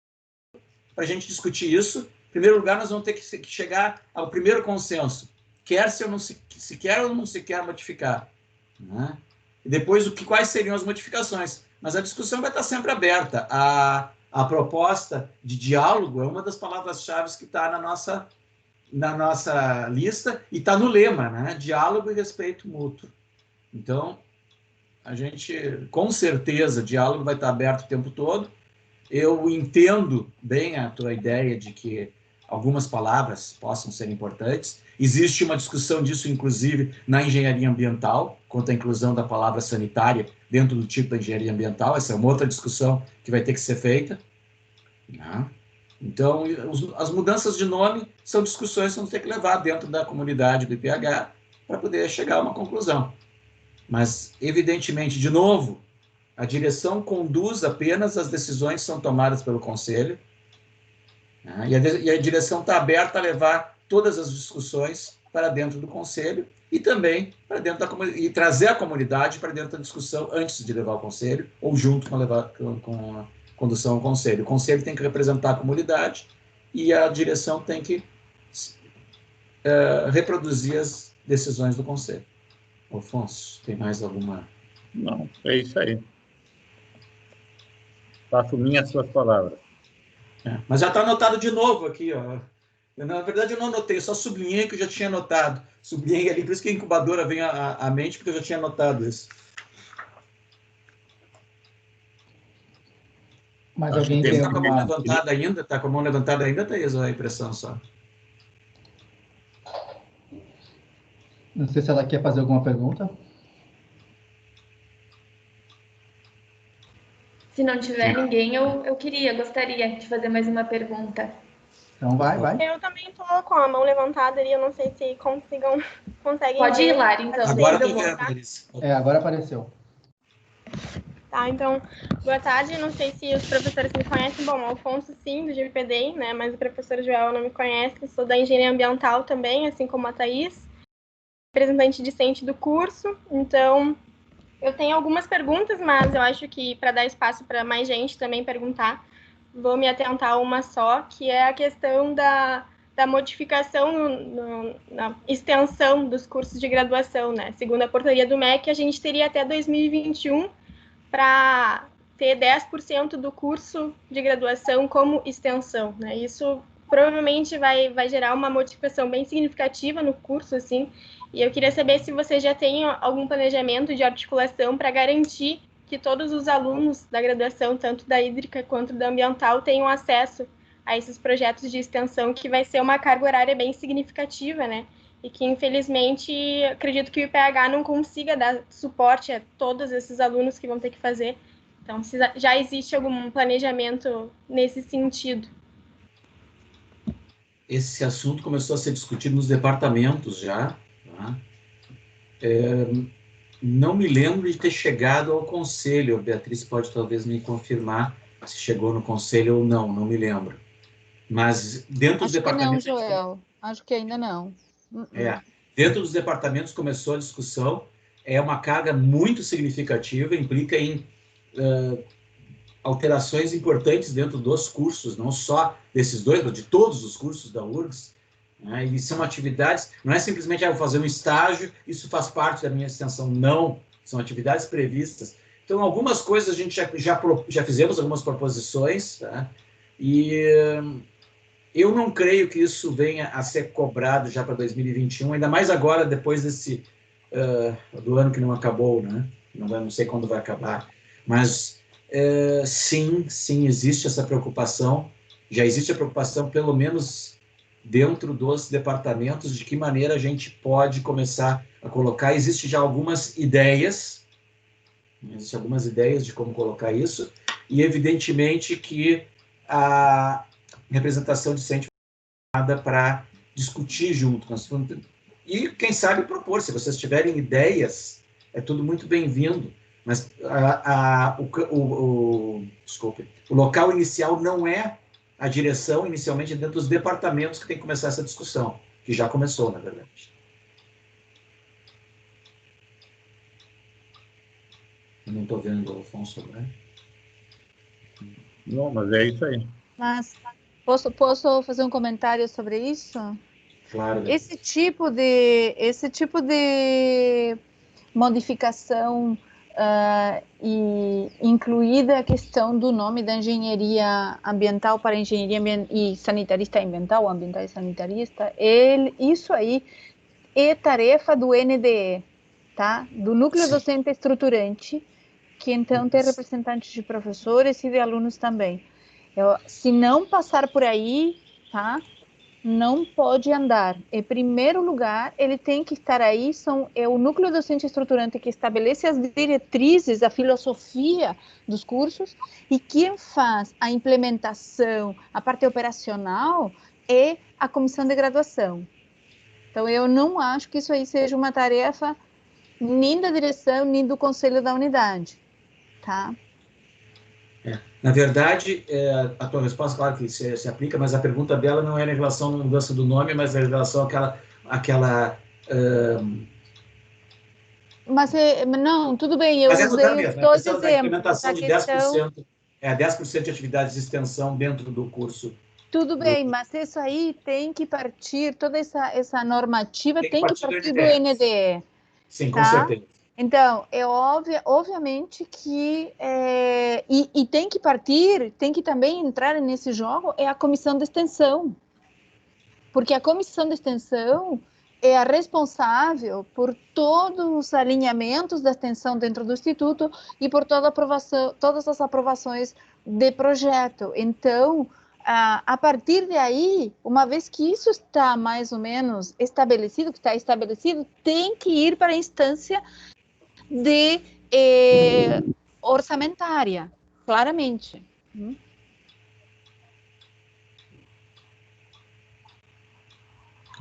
Speaker 2: para a gente discutir isso. Em primeiro lugar, nós vamos ter que chegar ao primeiro consenso. Se quer ou não se quer modificar. Né? E depois, quais seriam as modificações. Mas a discussão vai estar sempre aberta. A proposta de diálogo é uma das palavras-chave que está na nossa lista e está no lema, né? Diálogo e respeito mútuo. Então, a gente, com certeza, diálogo vai estar aberto o tempo todo. Eu entendo bem a tua ideia de que algumas palavras possam ser importantes. Existe uma discussão disso, inclusive, na engenharia ambiental, quanto à inclusão da palavra sanitária dentro do tipo da engenharia ambiental. Essa é uma outra discussão que vai ter que ser feita. Né? Então, as mudanças de nome são discussões que vamos ter que levar dentro da comunidade do IPH para poder chegar a uma conclusão. Mas, evidentemente, de novo, a direção conduz apenas as decisões que são tomadas pelo Conselho, né? E a direção está aberta a levar todas as discussões para dentro do Conselho e também para dentro da comunidade, e trazer a comunidade para dentro da discussão antes de levar ao Conselho ou junto com a condução ao Conselho. O Conselho tem que representar a comunidade e a direção tem que reproduzir as decisões do Conselho. Alfonso, tem mais alguma...
Speaker 3: Não, é isso aí. Faço minhas suas palavras.
Speaker 2: Mas já está anotado de novo aqui, ó. Na verdade, eu não anotei, eu só sublinhei que eu já tinha anotado. Sublinhei ali, por isso que a incubadora vem à mente, porque eu já tinha anotado isso.
Speaker 1: Mas alguém tem
Speaker 2: Está com a mão levantada ainda? Está com a mão levantada ainda, Thaís? A impressão só.
Speaker 1: Não sei se ela quer fazer alguma pergunta.
Speaker 7: Se não tiver ninguém, eu gostaria de fazer mais uma pergunta.
Speaker 1: Então, vai.
Speaker 8: Eu também estou com a mão levantada ali, eu não sei se conseguem
Speaker 7: Pode ir,
Speaker 8: ver.
Speaker 7: Lari, então.
Speaker 2: Agora
Speaker 7: eu
Speaker 2: estou
Speaker 7: vou,
Speaker 2: vendo,
Speaker 7: tá?
Speaker 2: Larissa.
Speaker 1: Agora apareceu.
Speaker 8: Tá, então, boa tarde. Não sei se os professores me conhecem. Bom, Alfonso, sim, do GPDI, né? Mas o professor Joel não me conhece. Sou da Engenharia Ambiental também, assim como a Thaís, representante discente do curso. Então, eu tenho algumas perguntas, mas eu acho que para dar espaço para mais gente também perguntar, vou me atentar a uma só, que é a questão da modificação na extensão dos cursos de graduação, né? Segundo a portaria do MEC, a gente teria até 2021 para ter 10% do curso de graduação como extensão, né? Isso provavelmente vai gerar uma modificação bem significativa no curso, assim, e eu queria saber se você já tem algum planejamento de articulação para garantir que todos os alunos da graduação, tanto da hídrica quanto da ambiental, tenham acesso a esses projetos de extensão, que vai ser uma carga horária bem significativa, né? E que, infelizmente, acredito que o IPH não consiga dar suporte a todos esses alunos que vão ter que fazer. Então, se já existe algum planejamento nesse sentido?
Speaker 2: Esse assunto começou a ser discutido nos departamentos já. Tá? Não me lembro de ter chegado ao conselho. A Beatriz pode talvez me confirmar se chegou no conselho ou não, não me lembro. Mas dentro dos departamentos...
Speaker 5: Acho que não, Joel. Acho que ainda não.
Speaker 2: Dentro dos departamentos começou a discussão. É uma carga muito significativa, implica em alterações importantes dentro dos cursos, não só desses dois, mas de todos os cursos da URGS. Né? E são atividades, não é simplesmente vou fazer um estágio, isso faz parte da minha extensão, não. São atividades previstas. Então, algumas coisas a gente já fizemos algumas proposições, tá? E eu não creio que isso venha a ser cobrado já para 2021, ainda mais agora, depois do ano que não acabou, né? Não sei quando vai acabar. Mas, sim, existe essa preocupação. Já existe a preocupação, pelo menos dentro dos departamentos, de que maneira a gente pode começar a colocar. Existem já algumas ideias de como colocar isso, e evidentemente que a representação discente para discutir junto com as famílias. E, quem sabe, propor. Se vocês tiverem ideias, é tudo muito bem-vindo. Mas desculpe, o local inicial não é a direção, inicialmente, dentro dos departamentos que tem que começar essa discussão, que já começou, na verdade. Eu não estou vendo o Alfonso agora.
Speaker 3: Não, mas é isso aí.
Speaker 5: Mas posso fazer um comentário sobre isso?
Speaker 2: Claro.
Speaker 5: Esse tipo de modificação e incluída a questão do nome da engenharia ambiental para engenharia e sanitarista ambiental, ambiental e sanitarista, isso aí é tarefa do NDE, tá? Do Núcleo Docente Estruturante, que então tem representantes de professores e de alunos também. Se não passar por aí, tá? Não pode andar. Em primeiro lugar, ele tem que estar aí, é o núcleo docente estruturante que estabelece as diretrizes, a filosofia dos cursos, e quem faz a implementação, a parte operacional, é a comissão de graduação. Então, eu não acho que isso aí seja uma tarefa nem da direção, nem do conselho da unidade, tá?
Speaker 2: Na verdade, a tua resposta, claro que se aplica, mas a pergunta dela não era em relação à mudança do nome, mas é em relação àquela...
Speaker 5: Mas, não, tudo bem, eu
Speaker 2: usei
Speaker 5: dois
Speaker 2: exemplos. A implementação de 10%, 10% de atividades de extensão dentro do curso.
Speaker 5: Tudo bem, mas isso aí tem que partir, toda essa normativa tem que partir do NDE.
Speaker 2: Sim,
Speaker 5: tá?
Speaker 2: Com certeza.
Speaker 5: Então, é obviamente que... e tem que também entrar nesse jogo é a comissão de extensão. Porque a comissão de extensão é a responsável por todos os alinhamentos da extensão dentro do Instituto e por todas as aprovações de projeto. Então, a partir de aí, uma vez que isso está mais ou menos estabelecido, tem que ir para a instância de orçamentária, claramente.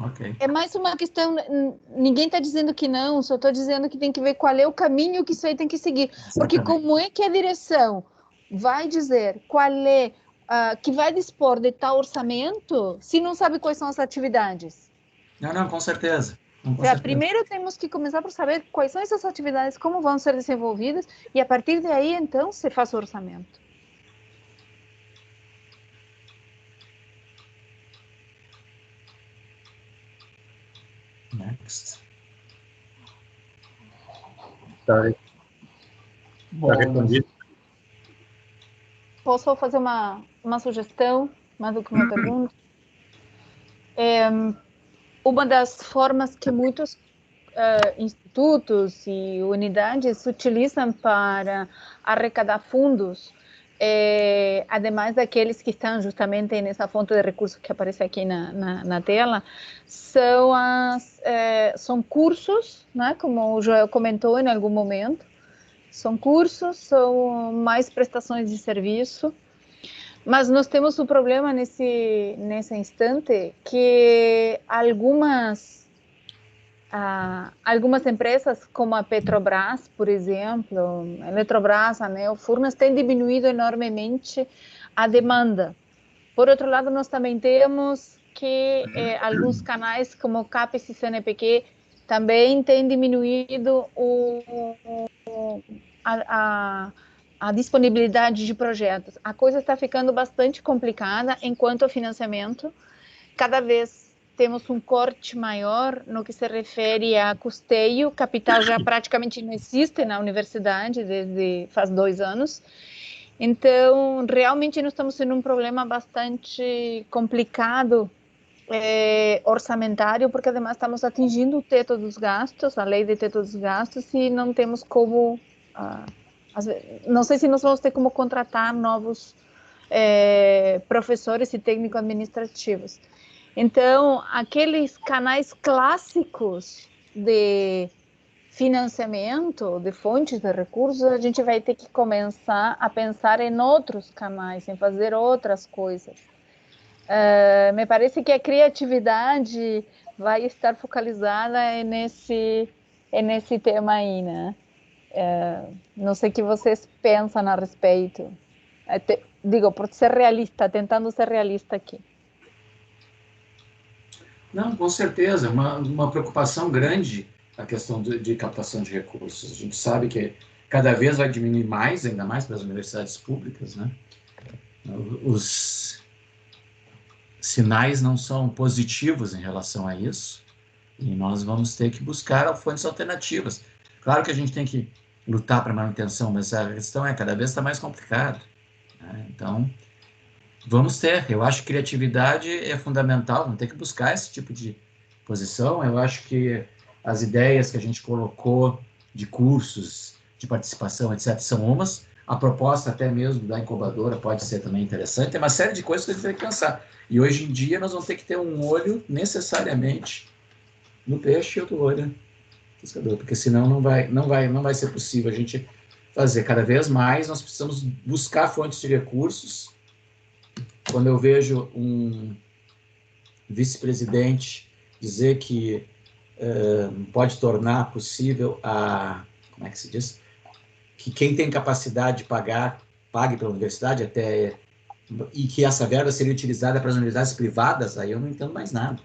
Speaker 2: Ok.
Speaker 5: É mais uma questão, ninguém está dizendo que não, só estou dizendo que tem que ver qual é o caminho que isso aí tem que seguir. Porque como é que a direção vai dizer qual é, que vai dispor de tal orçamento, se não sabe quais são as atividades?
Speaker 2: Não, com certeza. Com certeza.
Speaker 5: Primeiro temos que começar por saber quais são essas atividades, como vão ser desenvolvidas, e a partir daí, então, se faz o orçamento.
Speaker 2: Next.
Speaker 3: Tá
Speaker 1: Bom,
Speaker 3: respondido?
Speaker 5: Posso fazer uma sugestão, mais do que uma pergunta? Uma das formas que muitos institutos e unidades utilizam para arrecadar fundos, ademais daqueles que estão justamente nessa fonte de recursos que aparece aqui na tela, são cursos, né, como o Joel comentou em algum momento, são cursos, são mais prestações de serviço, mas nós temos um problema nesse instante, que algumas empresas, como a Petrobras, por exemplo, a Eletrobras, a Neofurnas, têm diminuído enormemente a demanda. Por outro lado, nós também temos que alguns canais, como o CAPES e CNPq, também têm diminuído a disponibilidade de projetos. A coisa está ficando bastante complicada enquanto ao financiamento. Cada vez temos um corte maior no que se refere a custeio. Capital já praticamente não existe na universidade desde faz 2 anos. Então, realmente nós estamos tendo um problema bastante complicado orçamentário, porque ademais estamos atingindo o teto dos gastos, a lei de teto dos gastos, e não temos como... não sei se nós vamos ter como contratar novos professores e técnicos administrativos. Então, aqueles canais clássicos de financiamento, de fontes de recursos, a gente vai ter que começar a pensar em outros canais, em fazer outras coisas. Me parece que a criatividade vai estar focalizada nesse tema aí, né? Não sei o que vocês pensam a respeito. Digo, por ser realista, tentando ser realista aqui.
Speaker 2: Não, com certeza, uma preocupação grande a questão de captação de recursos. A gente sabe que cada vez vai diminuir mais, ainda mais para as universidades públicas, né? Os sinais não são positivos em relação a isso, e nós vamos ter que buscar fontes alternativas. Claro que a gente tem que lutar para a manutenção, mas a questão cada vez está mais complicado, né? Então, vamos ter. Eu acho que criatividade é fundamental, vamos ter que buscar esse tipo de posição. Eu acho que as ideias que a gente colocou de cursos, de participação, etc., são umas. A proposta até mesmo da incubadora pode ser também interessante. Tem uma série de coisas que a gente tem que pensar. E hoje em dia nós vamos ter que ter um olho necessariamente no peixe e outro olho no pescador, porque senão não vai ser possível a gente fazer. Cada vez mais nós precisamos buscar fontes de recursos. Quando eu vejo um vice-presidente dizer que pode tornar possível como é que se diz? Que quem tem capacidade de pagar, pague pela universidade e que essa verba seria utilizada para as universidades privadas, aí eu não entendo mais nada.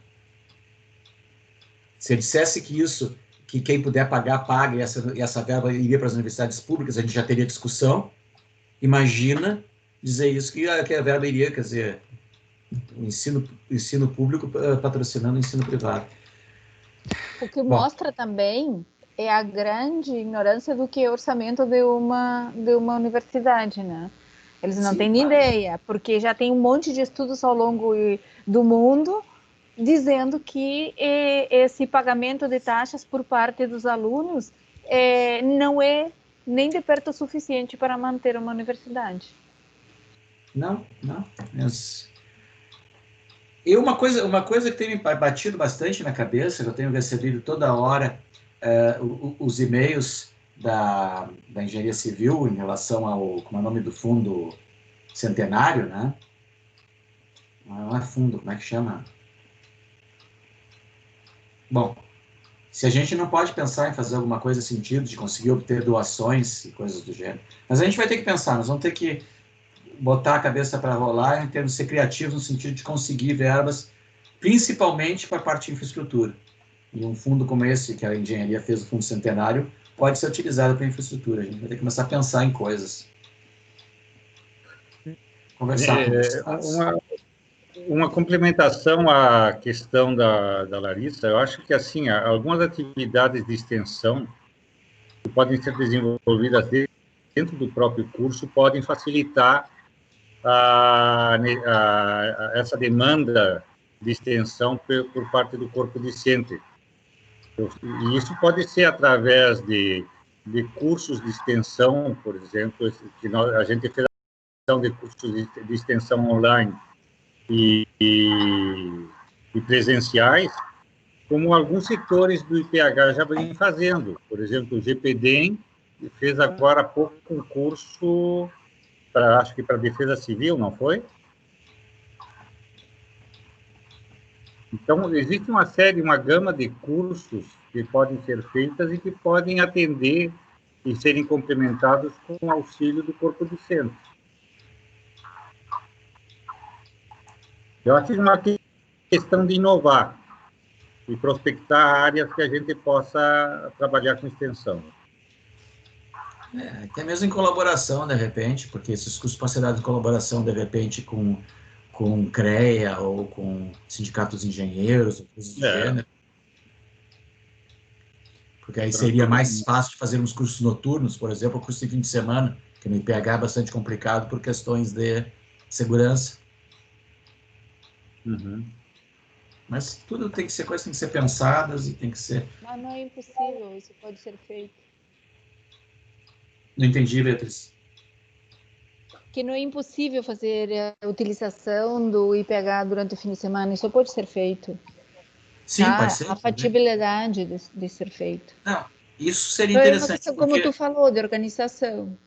Speaker 2: Se eu dissesse que quem puder pagar, pague, e essa verba iria para as universidades públicas, a gente já teria discussão. Imagina dizer isso, que a verba iria, quer dizer, o ensino público patrocinando o ensino privado.
Speaker 5: O que mostra também é a grande ignorância do que é orçamento de uma universidade, né? Eles não têm nem ideia, porque já tem um monte de estudos ao longo do mundo dizendo que esse pagamento de taxas por parte dos alunos não é nem de perto suficiente para manter uma universidade.
Speaker 2: Não. E uma coisa que tem me batido bastante na cabeça, que eu tenho recebido toda hora os e-mails da engenharia civil em relação ao, como é o nome do fundo centenário, né? Não é fundo, como é que chama? Bom, se a gente não pode pensar em fazer alguma coisa nesse sentido, de conseguir obter doações e coisas do gênero, mas a gente vai ter que pensar, nós vamos ter que botar a cabeça para rolar em termos de ser criativos no sentido de conseguir verbas, principalmente para a parte de infraestrutura. E um fundo como esse, que a engenharia fez, o Fundo Centenário, pode ser utilizado para infraestrutura. A gente vai ter que começar a pensar em coisas. Conversar com os estados.
Speaker 3: Uma complementação à questão da Larissa, eu acho que, assim, algumas atividades de extensão que podem ser desenvolvidas dentro do próprio curso podem facilitar essa demanda de extensão por parte do corpo discente. E isso pode ser através de cursos de extensão, por exemplo, que a gente fez de cursos de extensão online e presenciais, como alguns setores do IPH já vêm fazendo. Por exemplo, o GPDEM fez agora há pouco um curso, acho que para Defesa Civil, não foi? Então, existe uma gama de cursos que podem ser feitas e que podem atender e serem complementados com o auxílio do corpo docente. Eu acho que é uma questão de inovar e prospectar áreas que a gente possa trabalhar com extensão.
Speaker 2: Até mesmo em colaboração, de repente, porque esses cursos podem ser dados em colaboração, de repente, com CREA ou com sindicatos de engenheiros, ou coisas do gênero. Porque aí seria mais fácil de fazer uns cursos noturnos, por exemplo, o curso de fim de semana, que no IPH é bastante complicado por questões de segurança.
Speaker 3: Uhum.
Speaker 2: Mas tudo tem que ser coisas que tem que ser pensadas e tem que ser...
Speaker 5: Mas não é impossível, isso pode ser feito.
Speaker 2: Não entendi, Beatriz.
Speaker 5: Que não é impossível fazer a utilização do IPH durante o fim de semana, isso pode ser feito.
Speaker 2: Sim, pode ser.
Speaker 5: A factibilidade de ser feito.
Speaker 2: Não, isso seria interessante.
Speaker 5: É uma questão, como tu falou, de organização.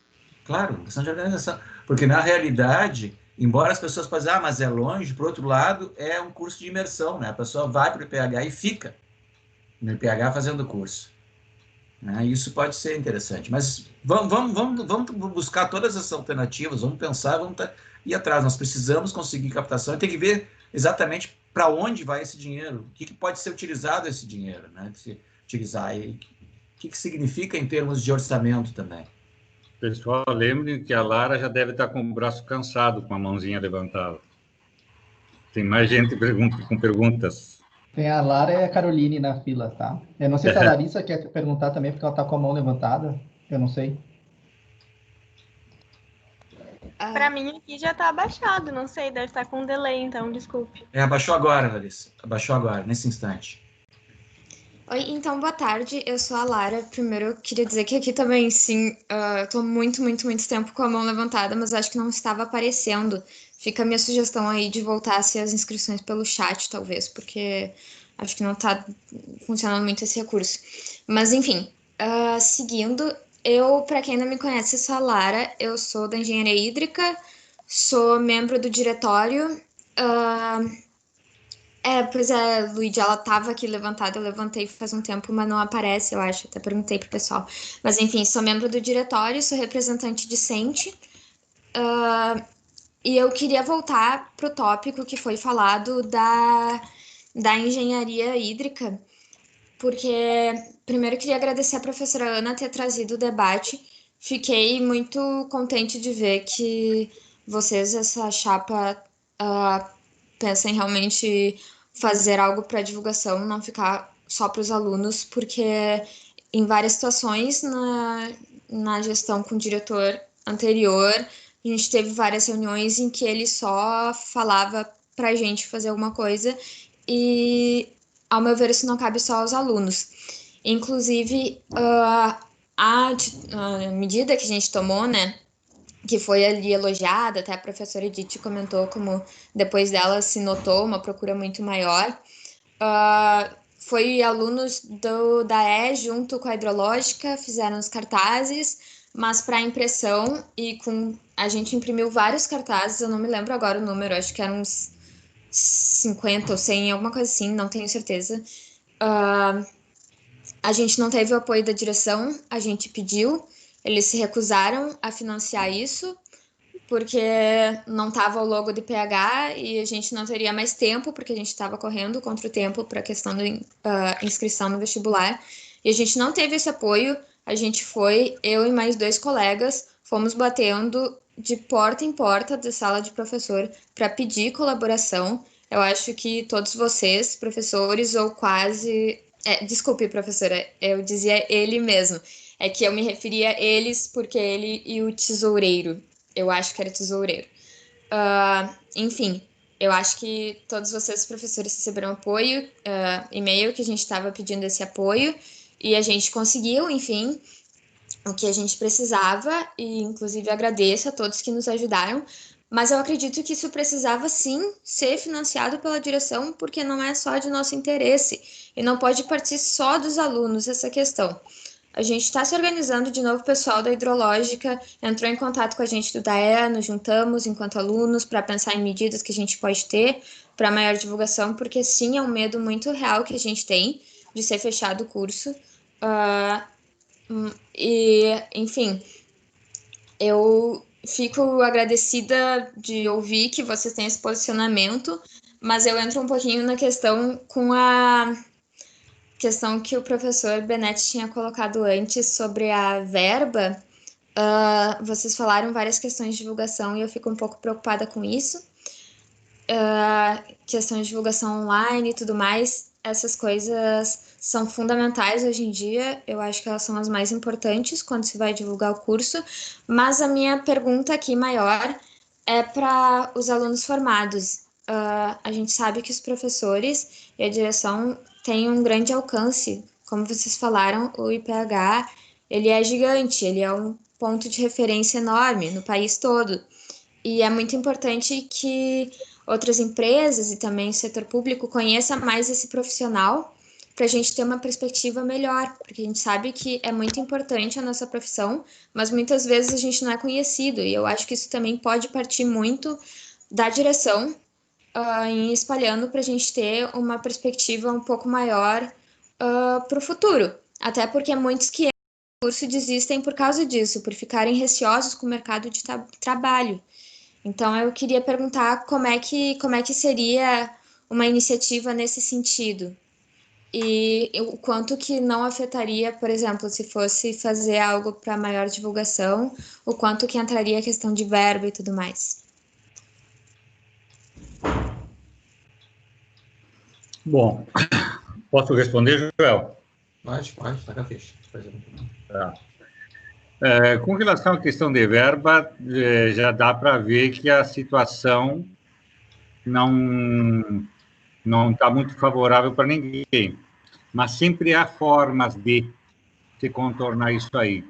Speaker 2: Claro, questão de organização. Porque, na realidade, embora as pessoas possam dizer, mas é longe, por outro lado, é um curso de imersão, né? A pessoa vai para o IPH e fica no IPH fazendo o curso. Né? Isso pode ser interessante. Mas vamos buscar todas essas alternativas, vamos pensar, vamos ir atrás. Nós precisamos conseguir captação e tem que ver exatamente para onde vai esse dinheiro, o que pode ser utilizado esse dinheiro, né? Se utilizar, e o que significa em termos de orçamento também.
Speaker 3: Pessoal, lembrem que a Lara já deve estar com o braço cansado, com a mãozinha levantada. Tem mais gente com perguntas.
Speaker 1: Tem a Lara e a Caroline na fila, tá? Eu não sei se a Larissa quer perguntar também, porque ela está com a mão levantada. Eu não sei.
Speaker 8: Para mim aqui já está abaixado, não sei, deve estar com um delay, então, desculpe.
Speaker 2: Abaixou agora, Larissa. Abaixou agora, nesse instante.
Speaker 9: Oi, então, boa tarde, eu sou a Lara. Primeiro, eu queria dizer que aqui também, sim, eu tô muito tempo com a mão levantada, mas acho que não estava aparecendo. Fica a minha sugestão aí de voltar a ser as inscrições pelo chat, talvez, porque acho que não está funcionando muito esse recurso. Mas, enfim, seguindo, para quem não me conhece, eu sou a Lara, eu sou da Engenharia Hídrica, sou membro do diretório. Pois é, Luíde, ela estava aqui levantada, eu levantei faz um tempo, mas não aparece, eu acho, até perguntei pro pessoal. Mas, enfim, sou membro do diretório, sou representante discente, e eu queria voltar pro tópico que foi falado da engenharia hídrica, porque, primeiro, eu queria agradecer a professora Ana ter trazido o debate. Fiquei muito contente de ver que vocês, essa chapa, pensam em realmente fazer algo para divulgação, não ficar só para os alunos, porque em várias situações na gestão com o diretor anterior, a gente teve várias reuniões em que ele só falava para a gente fazer alguma coisa e, ao meu ver, isso não cabe só aos alunos. Inclusive, a medida que a gente tomou, né, que foi ali elogiada, até a professora Edith comentou como depois dela se notou uma procura muito maior, foi alunos da E junto com a hidrológica, fizeram os cartazes, mas para impressão, e a gente imprimiu vários cartazes, eu não me lembro agora o número, acho que eram uns 50 ou 100, alguma coisa assim, não tenho certeza, A gente não teve o apoio da direção, a gente pediu, eles se recusaram a financiar isso, porque não estava o logo do IPH e a gente não teria mais tempo, porque a gente estava correndo contra o tempo para a questão da inscrição no vestibular. E a gente não teve esse apoio, a gente foi, eu e mais 2 colegas, fomos batendo de porta em porta da sala de professor para pedir colaboração. Eu acho que todos vocês, professores, ou quase... desculpe, professora, eu dizia ele mesmo. É que eu me referia a eles porque ele e o tesoureiro. Eu acho que era tesoureiro. Enfim, eu acho que todos vocês, professores, receberam apoio, e-mail que a gente estava pedindo esse apoio, e a gente conseguiu, enfim, o que a gente precisava, e inclusive agradeço a todos que nos ajudaram, mas eu acredito que isso precisava sim ser financiado pela direção, porque não é só de nosso interesse, e não pode partir só dos alunos essa questão. A gente está se organizando de novo, o pessoal da hidrológica entrou em contato com a gente do DAEA, nos juntamos enquanto alunos para pensar em medidas que a gente pode ter para maior divulgação, porque sim, é um medo muito real que a gente tem de ser fechado o curso. Enfim, eu fico agradecida de ouvir que vocês têm esse posicionamento, mas eu entro um pouquinho na questão com a questão que o professor Benetti tinha colocado antes sobre a verba. Vocês falaram várias questões de divulgação e eu fico um pouco preocupada com isso. Questão de divulgação online e tudo mais, essas coisas são fundamentais hoje em dia, eu acho que elas são as mais importantes quando se vai divulgar o curso, mas a minha pergunta aqui maior é para os alunos formados. A gente sabe que os professores e a direção têm um grande alcance, como vocês falaram, o IPH, ele é gigante, ele é um ponto de referência enorme no país todo, e é muito importante que outras empresas e também o setor público conheça mais esse profissional para a gente ter uma perspectiva melhor, porque a gente sabe que é muito importante a nossa profissão, mas muitas vezes a gente não é conhecido, e eu acho que isso também pode partir muito da direção em espalhando para a gente ter uma perspectiva um pouco maior para o futuro, até porque muitos que entram no curso desistem por causa disso, por ficarem receosos com o mercado de trabalho. Então, eu queria perguntar como é que seria uma iniciativa nesse sentido e o quanto que não afetaria, por exemplo, se fosse fazer algo para maior divulgação, o quanto que entraria a questão de verba e tudo mais.
Speaker 3: Bom, posso responder, Joel?
Speaker 2: Pode, tá com a ficha.
Speaker 3: Tá. Com relação à questão de verba, já dá para ver que a situação não está muito favorável para ninguém, mas sempre há formas de se contornar isso aí.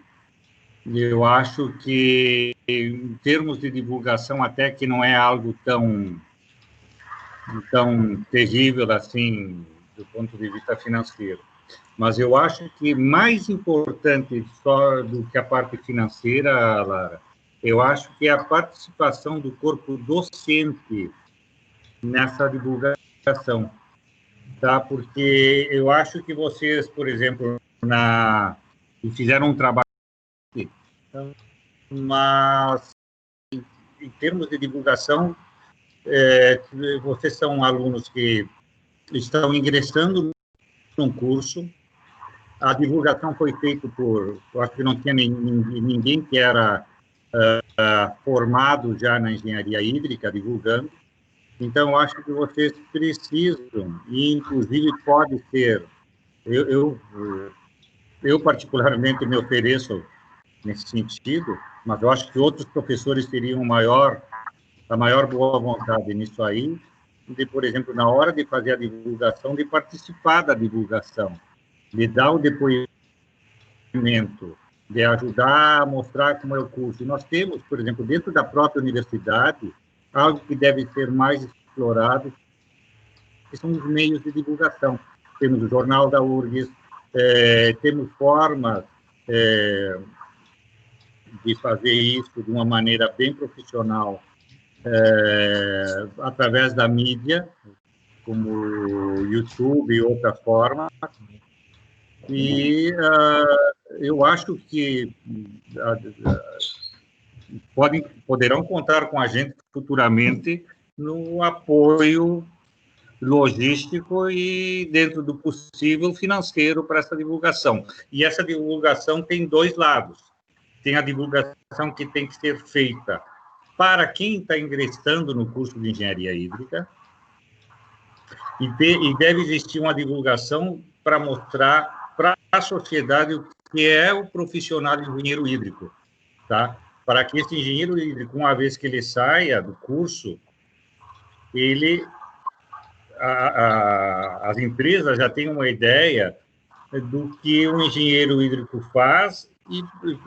Speaker 3: Eu acho que, em termos de divulgação, até que não é algo tão terrível assim, do ponto de vista financeiro. Mas eu acho que mais importante só do que a parte financeira, Lara, eu acho que é a participação do corpo docente nessa divulgação, tá? Porque eu acho que vocês, por exemplo, fizeram um trabalho, mas em termos de divulgação, vocês são alunos que estão ingressando num curso. A divulgação foi feita eu acho que não tinha ninguém que era formado já na engenharia hídrica divulgando. Então, eu acho que vocês precisam, e inclusive pode ser, eu particularmente me ofereço nesse sentido, mas eu acho que outros professores teriam a maior boa vontade nisso aí, de, por exemplo, na hora de fazer a divulgação, de participar da divulgação, de dar o depoimento, de ajudar a mostrar como é o curso. E nós temos, por exemplo, dentro da própria universidade, algo que deve ser mais explorado, que são os meios de divulgação. Temos o Jornal da URGS, temos formas de fazer isso de uma maneira bem profissional, através da mídia, como YouTube e outras formas. E eu acho que poderão contar com a gente futuramente no apoio logístico e, dentro do possível, financeiro para essa divulgação. E essa divulgação tem dois lados. Tem a divulgação que tem que ser feita para quem está ingressando no curso de engenharia hídrica, e deve existir uma divulgação para mostrar para a sociedade o que é o profissional de engenheiro hídrico, tá? Para que esse engenheiro hídrico, uma vez que ele saia do curso, as empresas já têm uma ideia do que o engenheiro hídrico faz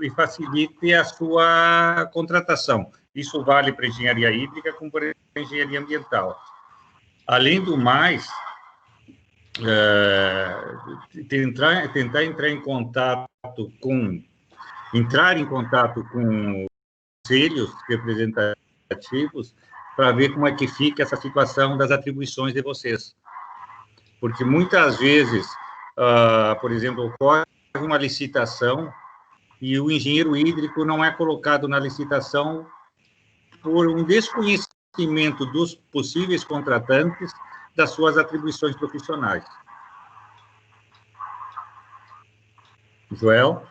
Speaker 3: e facilite a sua contratação. Isso vale para a engenharia hídrica como para a engenharia ambiental. Além do mais, tentar entrar em contato com conselhos representativos para ver como é que fica essa situação das atribuições de vocês. Porque muitas vezes, por exemplo, ocorre uma licitação e o engenheiro hídrico não é colocado na licitação por um desconhecimento dos possíveis contratantes das suas atribuições profissionais. Joel?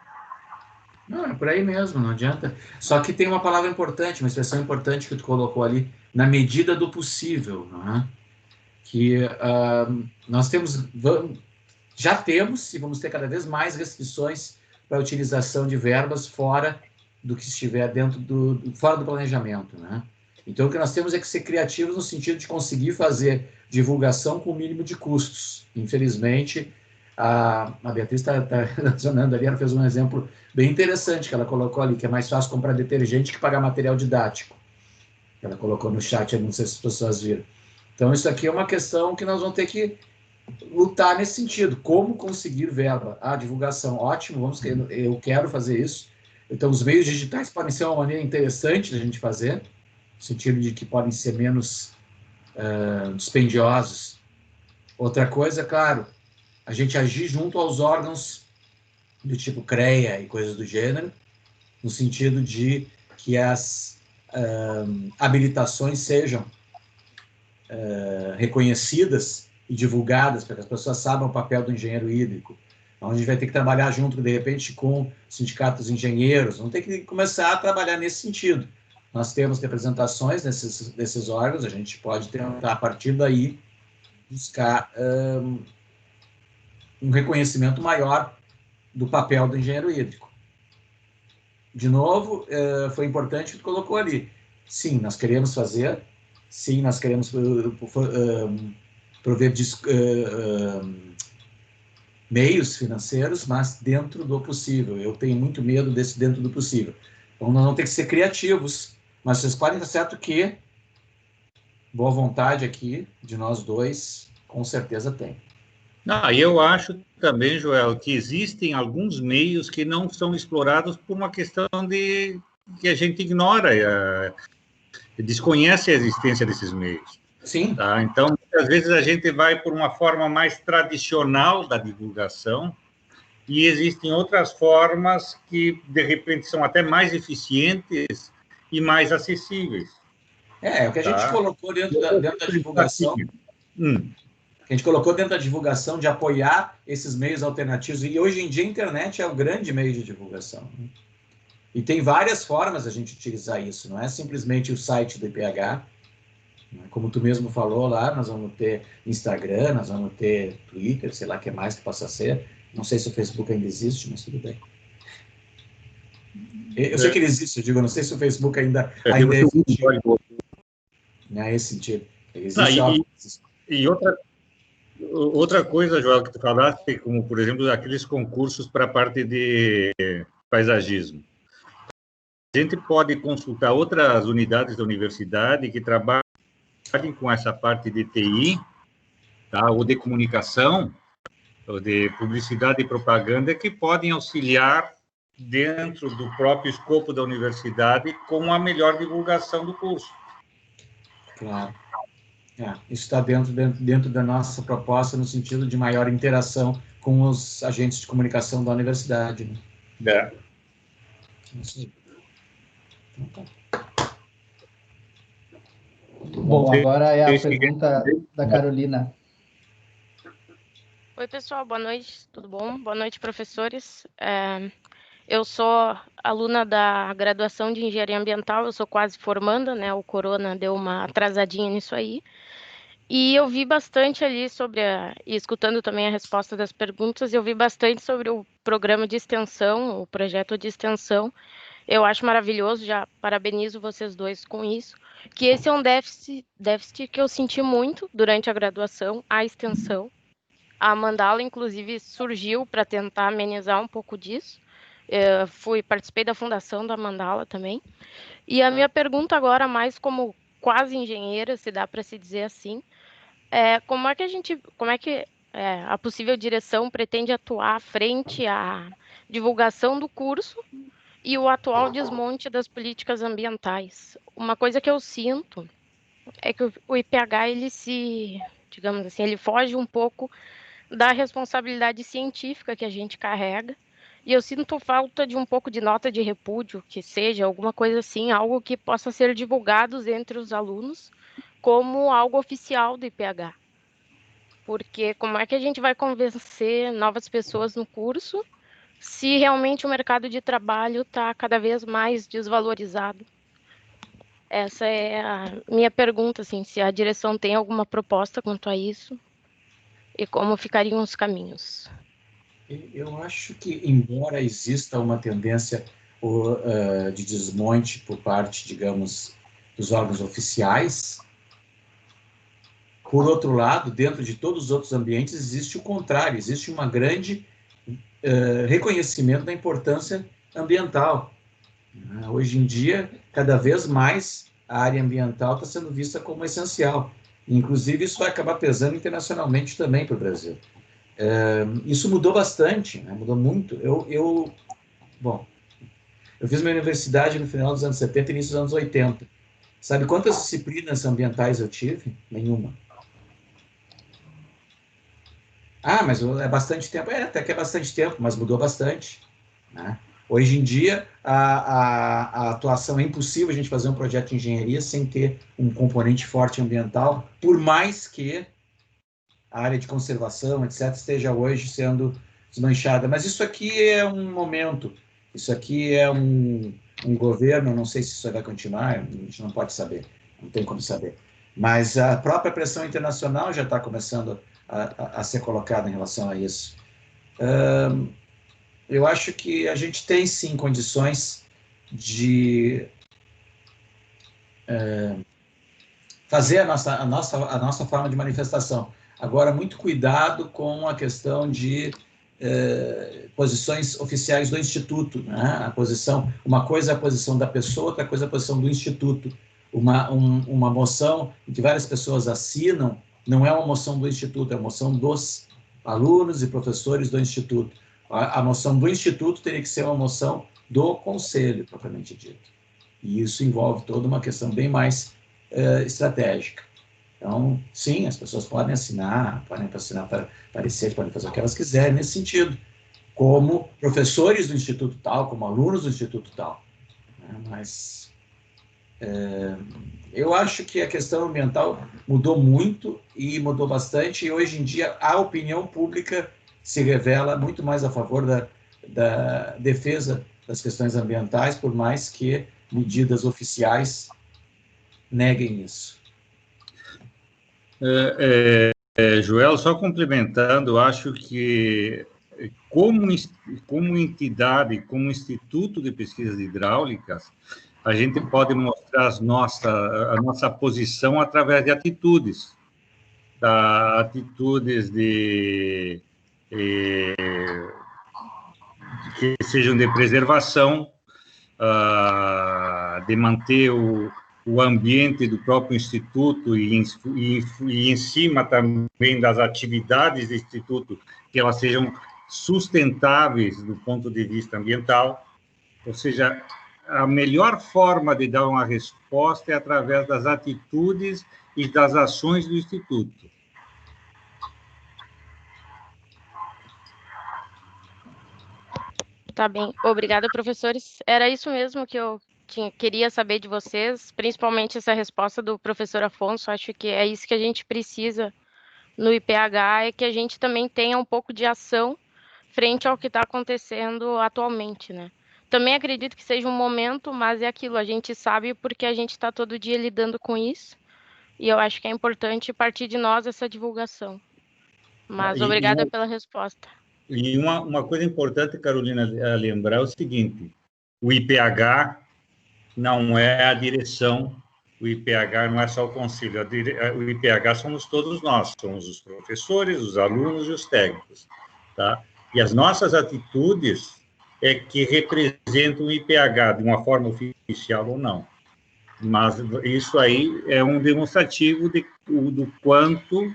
Speaker 2: Não, é por aí mesmo, não adianta. Só que tem uma palavra importante, uma expressão importante que tu colocou ali, na medida do possível, não é? Que nós já temos e vamos ter cada vez mais restrições para a utilização de verbas fora do que estiver fora do planejamento, né? Então, o que nós temos é que ser criativos no sentido de conseguir fazer divulgação com o mínimo de custos. Infelizmente, a Beatriz está relacionando ali, ela fez um exemplo bem interessante que ela colocou ali, que é mais fácil comprar detergente que pagar material didático. Ela colocou no chat, não sei se as pessoas viram. Então, isso aqui é uma questão que nós vamos ter que lutar nesse sentido. Como conseguir verba? Divulgação, ótimo, eu quero fazer isso. Então, os meios digitais podem ser uma maneira interessante da gente fazer, no sentido de que podem ser menos dispendiosos. Outra coisa, claro, a gente agir junto aos órgãos do tipo CREA e coisas do gênero, no sentido de que as habilitações sejam reconhecidas e divulgadas para que as pessoas saibam o papel do engenheiro hídrico. Então, a gente vai ter que trabalhar junto, de repente, com sindicatos engenheiros, vamos ter que começar a trabalhar nesse sentido. Nós temos representações desses órgãos, a gente pode tentar, a partir daí, buscar um reconhecimento maior do papel do engenheiro hídrico. De novo, foi importante que tu colocou ali. Sim, nós queremos fazer, sim, nós queremos prover meios financeiros, mas dentro do possível. Eu tenho muito medo desse dentro do possível. Então, nós vamos ter que ser criativos, mas vocês podem estar certo que boa vontade aqui, de nós dois, com certeza tem.
Speaker 3: E eu acho também, Joel, que existem alguns meios que não são explorados por uma questão que a gente ignora, desconhece a existência desses meios.
Speaker 2: Sim.
Speaker 3: Tá? Então, muitas vezes a gente vai por uma forma mais tradicional da divulgação e existem outras formas que, de repente, são até mais eficientes e mais acessíveis.
Speaker 2: O que a gente colocou dentro da divulgação... A gente colocou dentro da divulgação de apoiar esses meios alternativos, e hoje em dia a internet é o grande meio de divulgação. E tem várias formas a gente utilizar isso, não é simplesmente o site do IPH, como tu mesmo falou lá, nós vamos ter Instagram, nós vamos ter Twitter, sei lá o que mais que possa ser, não sei se o Facebook ainda existe, mas tudo bem. Eu sei que ele existe, eu não sei se o Facebook ainda existe. Nesse sentido. Existe,
Speaker 3: e outra coisa, Joel, que tu falaste, como, por exemplo, aqueles concursos para a parte de paisagismo. A gente pode consultar outras unidades da universidade que trabalhem com essa parte de TI, tá? Ou de comunicação, ou de publicidade e propaganda, que podem auxiliar dentro do próprio escopo da universidade com a melhor divulgação do curso.
Speaker 2: Claro. Isso está dentro da nossa proposta, no sentido de maior interação com os agentes de comunicação da universidade. Né?
Speaker 1: Isso. Então, tá. Bom, agora é a pergunta da Carolina.
Speaker 10: Oi, pessoal, boa noite, tudo bom? Boa noite, professores. Eu sou aluna da graduação de Engenharia Ambiental, eu sou quase formanda, né? O corona deu uma atrasadinha nisso aí. E eu vi bastante ali sobre, e escutando também a resposta das perguntas, eu vi bastante sobre o programa de extensão, o projeto de extensão. Eu acho maravilhoso, já parabenizo vocês dois com isso, que esse é um déficit que eu senti muito durante a graduação, a extensão. A Mandala, inclusive, surgiu para tentar amenizar um pouco disso. Participei da fundação da Mandala também. E a minha pergunta agora, mais como quase engenheira, se dá para se dizer assim, como é que a possível direção pretende atuar frente à divulgação do curso e o atual desmonte das políticas ambientais? Uma coisa que eu sinto é que o IPH, digamos assim, ele foge um pouco da responsabilidade científica que a gente carrega, e eu sinto falta de um pouco de nota de repúdio, que seja alguma coisa assim, algo que possa ser divulgado entre os alunos como algo oficial do IPH. Porque como é que a gente vai convencer novas pessoas no curso se realmente o mercado de trabalho está cada vez mais desvalorizado? Essa é a minha pergunta, assim, se a direção tem alguma proposta quanto a isso e como ficariam os caminhos.
Speaker 2: Eu acho que, embora exista uma tendência de desmonte por parte, digamos, dos órgãos oficiais, por outro lado, dentro de todos os outros ambientes, existe o contrário, existe uma grande reconhecimento da importância ambiental. Hoje em dia, cada vez mais, a área ambiental está sendo vista como essencial. Inclusive, isso vai acabar pesando internacionalmente também para o Brasil. Isso mudou bastante, né? Mudou muito. Eu fiz minha universidade no final dos anos 70 e início dos anos 80. Sabe quantas disciplinas ambientais eu tive? Nenhuma. Mas é bastante tempo. Até que é bastante tempo, mas mudou bastante, né? Hoje em dia, a atuação é impossível a gente fazer um projeto de engenharia sem ter um componente forte ambiental, por mais que a área de conservação, etc., esteja hoje sendo desmanchada. Mas isso aqui é um momento, isso aqui é um governo, não sei se isso vai continuar, a gente não pode saber, não tem como saber. Mas a própria pressão internacional já está começando a ser colocada em relação a isso. Eu acho que a gente tem, sim, condições de fazer a nossa forma de manifestação. Agora, muito cuidado com a questão de posições oficiais do Instituto, né? Uma coisa é a posição da pessoa, outra coisa é a posição do Instituto. Uma moção que várias pessoas assinam não é uma moção do Instituto, é uma moção dos alunos e professores do Instituto. A moção do Instituto teria que ser uma moção do Conselho, propriamente dito. E isso envolve toda uma questão bem mais estratégica. Então, sim, as pessoas podem assinar para parecer, podem fazer o que elas quiserem nesse sentido, como professores do Instituto tal, como alunos do Instituto tal. Mas eu acho que a questão ambiental mudou muito e mudou bastante, e hoje em dia a opinião pública se revela muito mais a favor da defesa das questões ambientais, por mais que medidas oficiais neguem isso.
Speaker 3: Joel, só complementando, acho que como entidade, como Instituto de Pesquisas Hidráulicas, a gente pode mostrar a nossa posição através de atitudes, atitudes que sejam de preservação, de manter o ambiente do próprio Instituto e em cima também das atividades do Instituto, que elas sejam sustentáveis do ponto de vista ambiental, ou seja, a melhor forma de dar uma resposta é através das atitudes e das ações do Instituto.
Speaker 10: Tá bem. Obrigada, professores. Era isso mesmo que eu queria saber de vocês, principalmente essa resposta do professor Afonso. Acho que é isso que a gente precisa no IPH, é que a gente também tenha um pouco de ação frente ao que está acontecendo atualmente, né? Também acredito que seja um momento, mas é aquilo, a gente sabe porque a gente está todo dia lidando com isso, e eu acho que é importante partir de nós essa divulgação. Mas obrigada pela resposta.
Speaker 3: E uma coisa importante, Carolina, a lembrar é o seguinte: o IPH não é a direção, o IPH não é só o conselho, o IPH somos todos nós, somos os professores, os alunos e os técnicos, tá? E as nossas atitudes é que representam o IPH de uma forma oficial ou não. Mas isso aí é um demonstrativo do quanto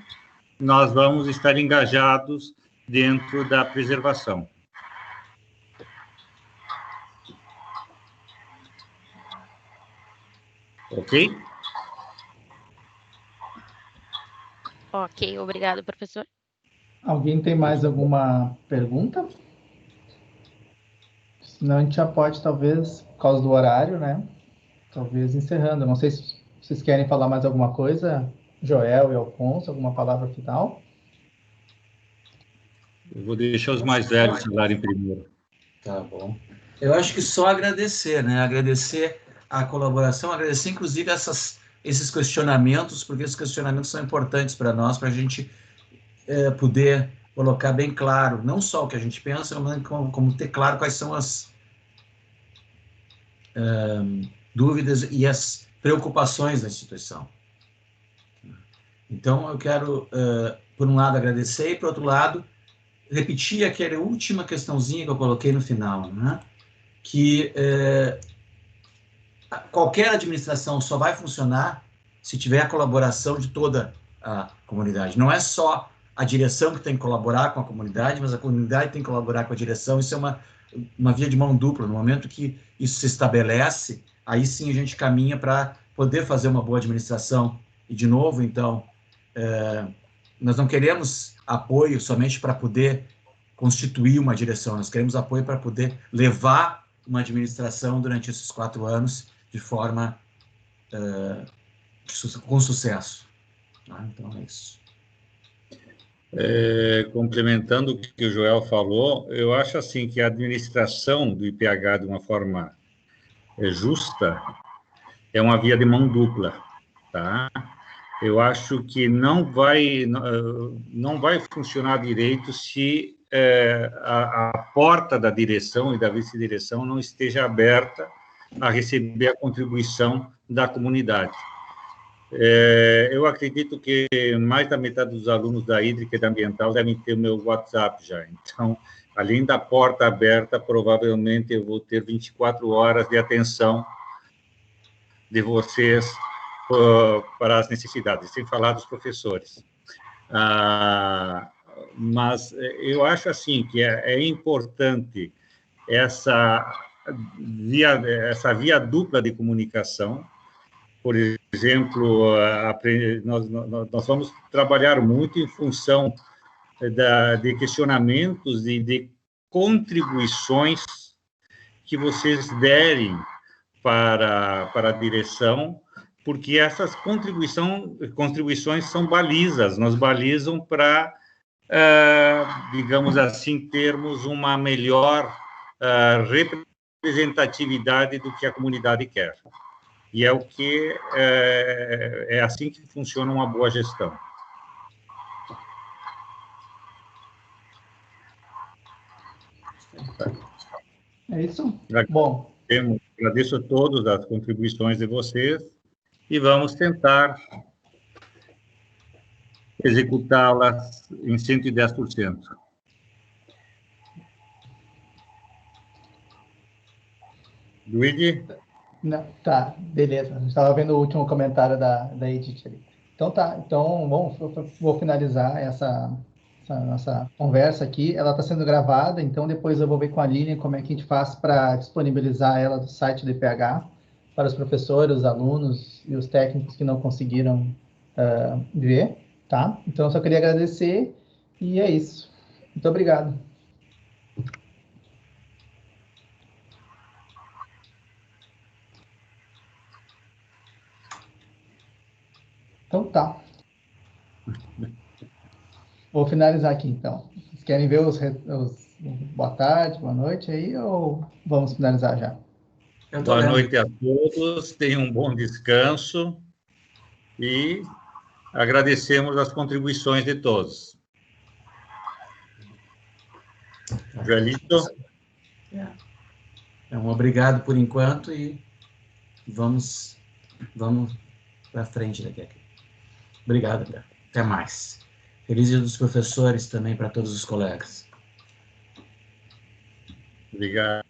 Speaker 3: nós vamos estar engajados dentro da preservação. Ok?
Speaker 10: Ok, obrigado, professor.
Speaker 1: Alguém tem mais alguma pergunta? Senão a gente já pode, talvez, por causa do horário, né? Talvez encerrando. Não sei se vocês querem falar mais alguma coisa, Joel e Alfonso, alguma palavra final?
Speaker 3: Eu vou deixar os mais velhos falarem primeiro.
Speaker 2: Tá bom. Eu acho que só agradecer, né? Agradecer a colaboração, agradecer, inclusive, esses questionamentos, porque esses questionamentos são importantes para nós, para a gente poder colocar bem claro, não só o que a gente pensa, mas como ter claro quais são as dúvidas e as preocupações da instituição. Então, eu quero, por um lado, agradecer, e, por outro lado, repetir aquela última questãozinha que eu coloquei no final, né? Que qualquer administração só vai funcionar se tiver a colaboração de toda a comunidade. Não é só a direção que tem que colaborar com a comunidade, mas a comunidade tem que colaborar com a direção. Isso é uma via de mão dupla. No momento que isso se estabelece, aí sim a gente caminha para poder fazer uma boa administração. E, de novo, então, nós não queremos apoio somente para poder constituir uma direção, nós queremos apoio para poder levar uma administração durante esses 4 anos de forma com sucesso. Então, é isso.
Speaker 3: Complementando o que o Joel falou, eu acho assim que a administração do IPH de uma forma justa é uma via de mão dupla, tá? Eu acho que não vai funcionar direito se a porta da direção e da vice-direção não esteja aberta a receber a contribuição da comunidade. Eu acredito que mais da metade dos alunos da hídrica e da ambiental devem ter o meu WhatsApp já. Então, além da porta aberta, provavelmente eu vou ter 24 horas de atenção de vocês para as necessidades, sem falar dos professores. Mas eu acho assim que é importante essa via dupla de comunicação. Por exemplo, nós vamos trabalhar muito em função de questionamentos e de contribuições que vocês derem para a direção, porque essas contribuições são balizas, nos balizam para, digamos assim, termos uma melhor representatividade do que a comunidade quer. E é o que é assim que funciona uma boa gestão.
Speaker 1: É isso? Bom.
Speaker 3: Agradeço a todos as contribuições de vocês e vamos tentar executá-las em 110%. Luigi?
Speaker 1: Não, tá, beleza. Estava vendo o último comentário da Edith ali. Então tá, então vou finalizar essa nossa conversa aqui. Ela está sendo gravada, então depois eu vou ver com a Lilian como é que a gente faz para disponibilizar ela do site do IPH para os professores, os alunos e os técnicos que não conseguiram ver, tá? Então, eu só queria agradecer e é isso. Muito obrigado. Então, tá. Vou finalizar aqui, então. Vocês querem ver os boa tarde, boa noite aí, ou vamos finalizar já?
Speaker 3: Boa noite a todos, tenham um bom descanso e agradecemos as contribuições de todos. Joelito?
Speaker 2: Então, obrigado por enquanto e vamos para frente daqui. Obrigado, André. Até mais. Feliz Dia dos Professores também para todos os colegas.
Speaker 3: Obrigado.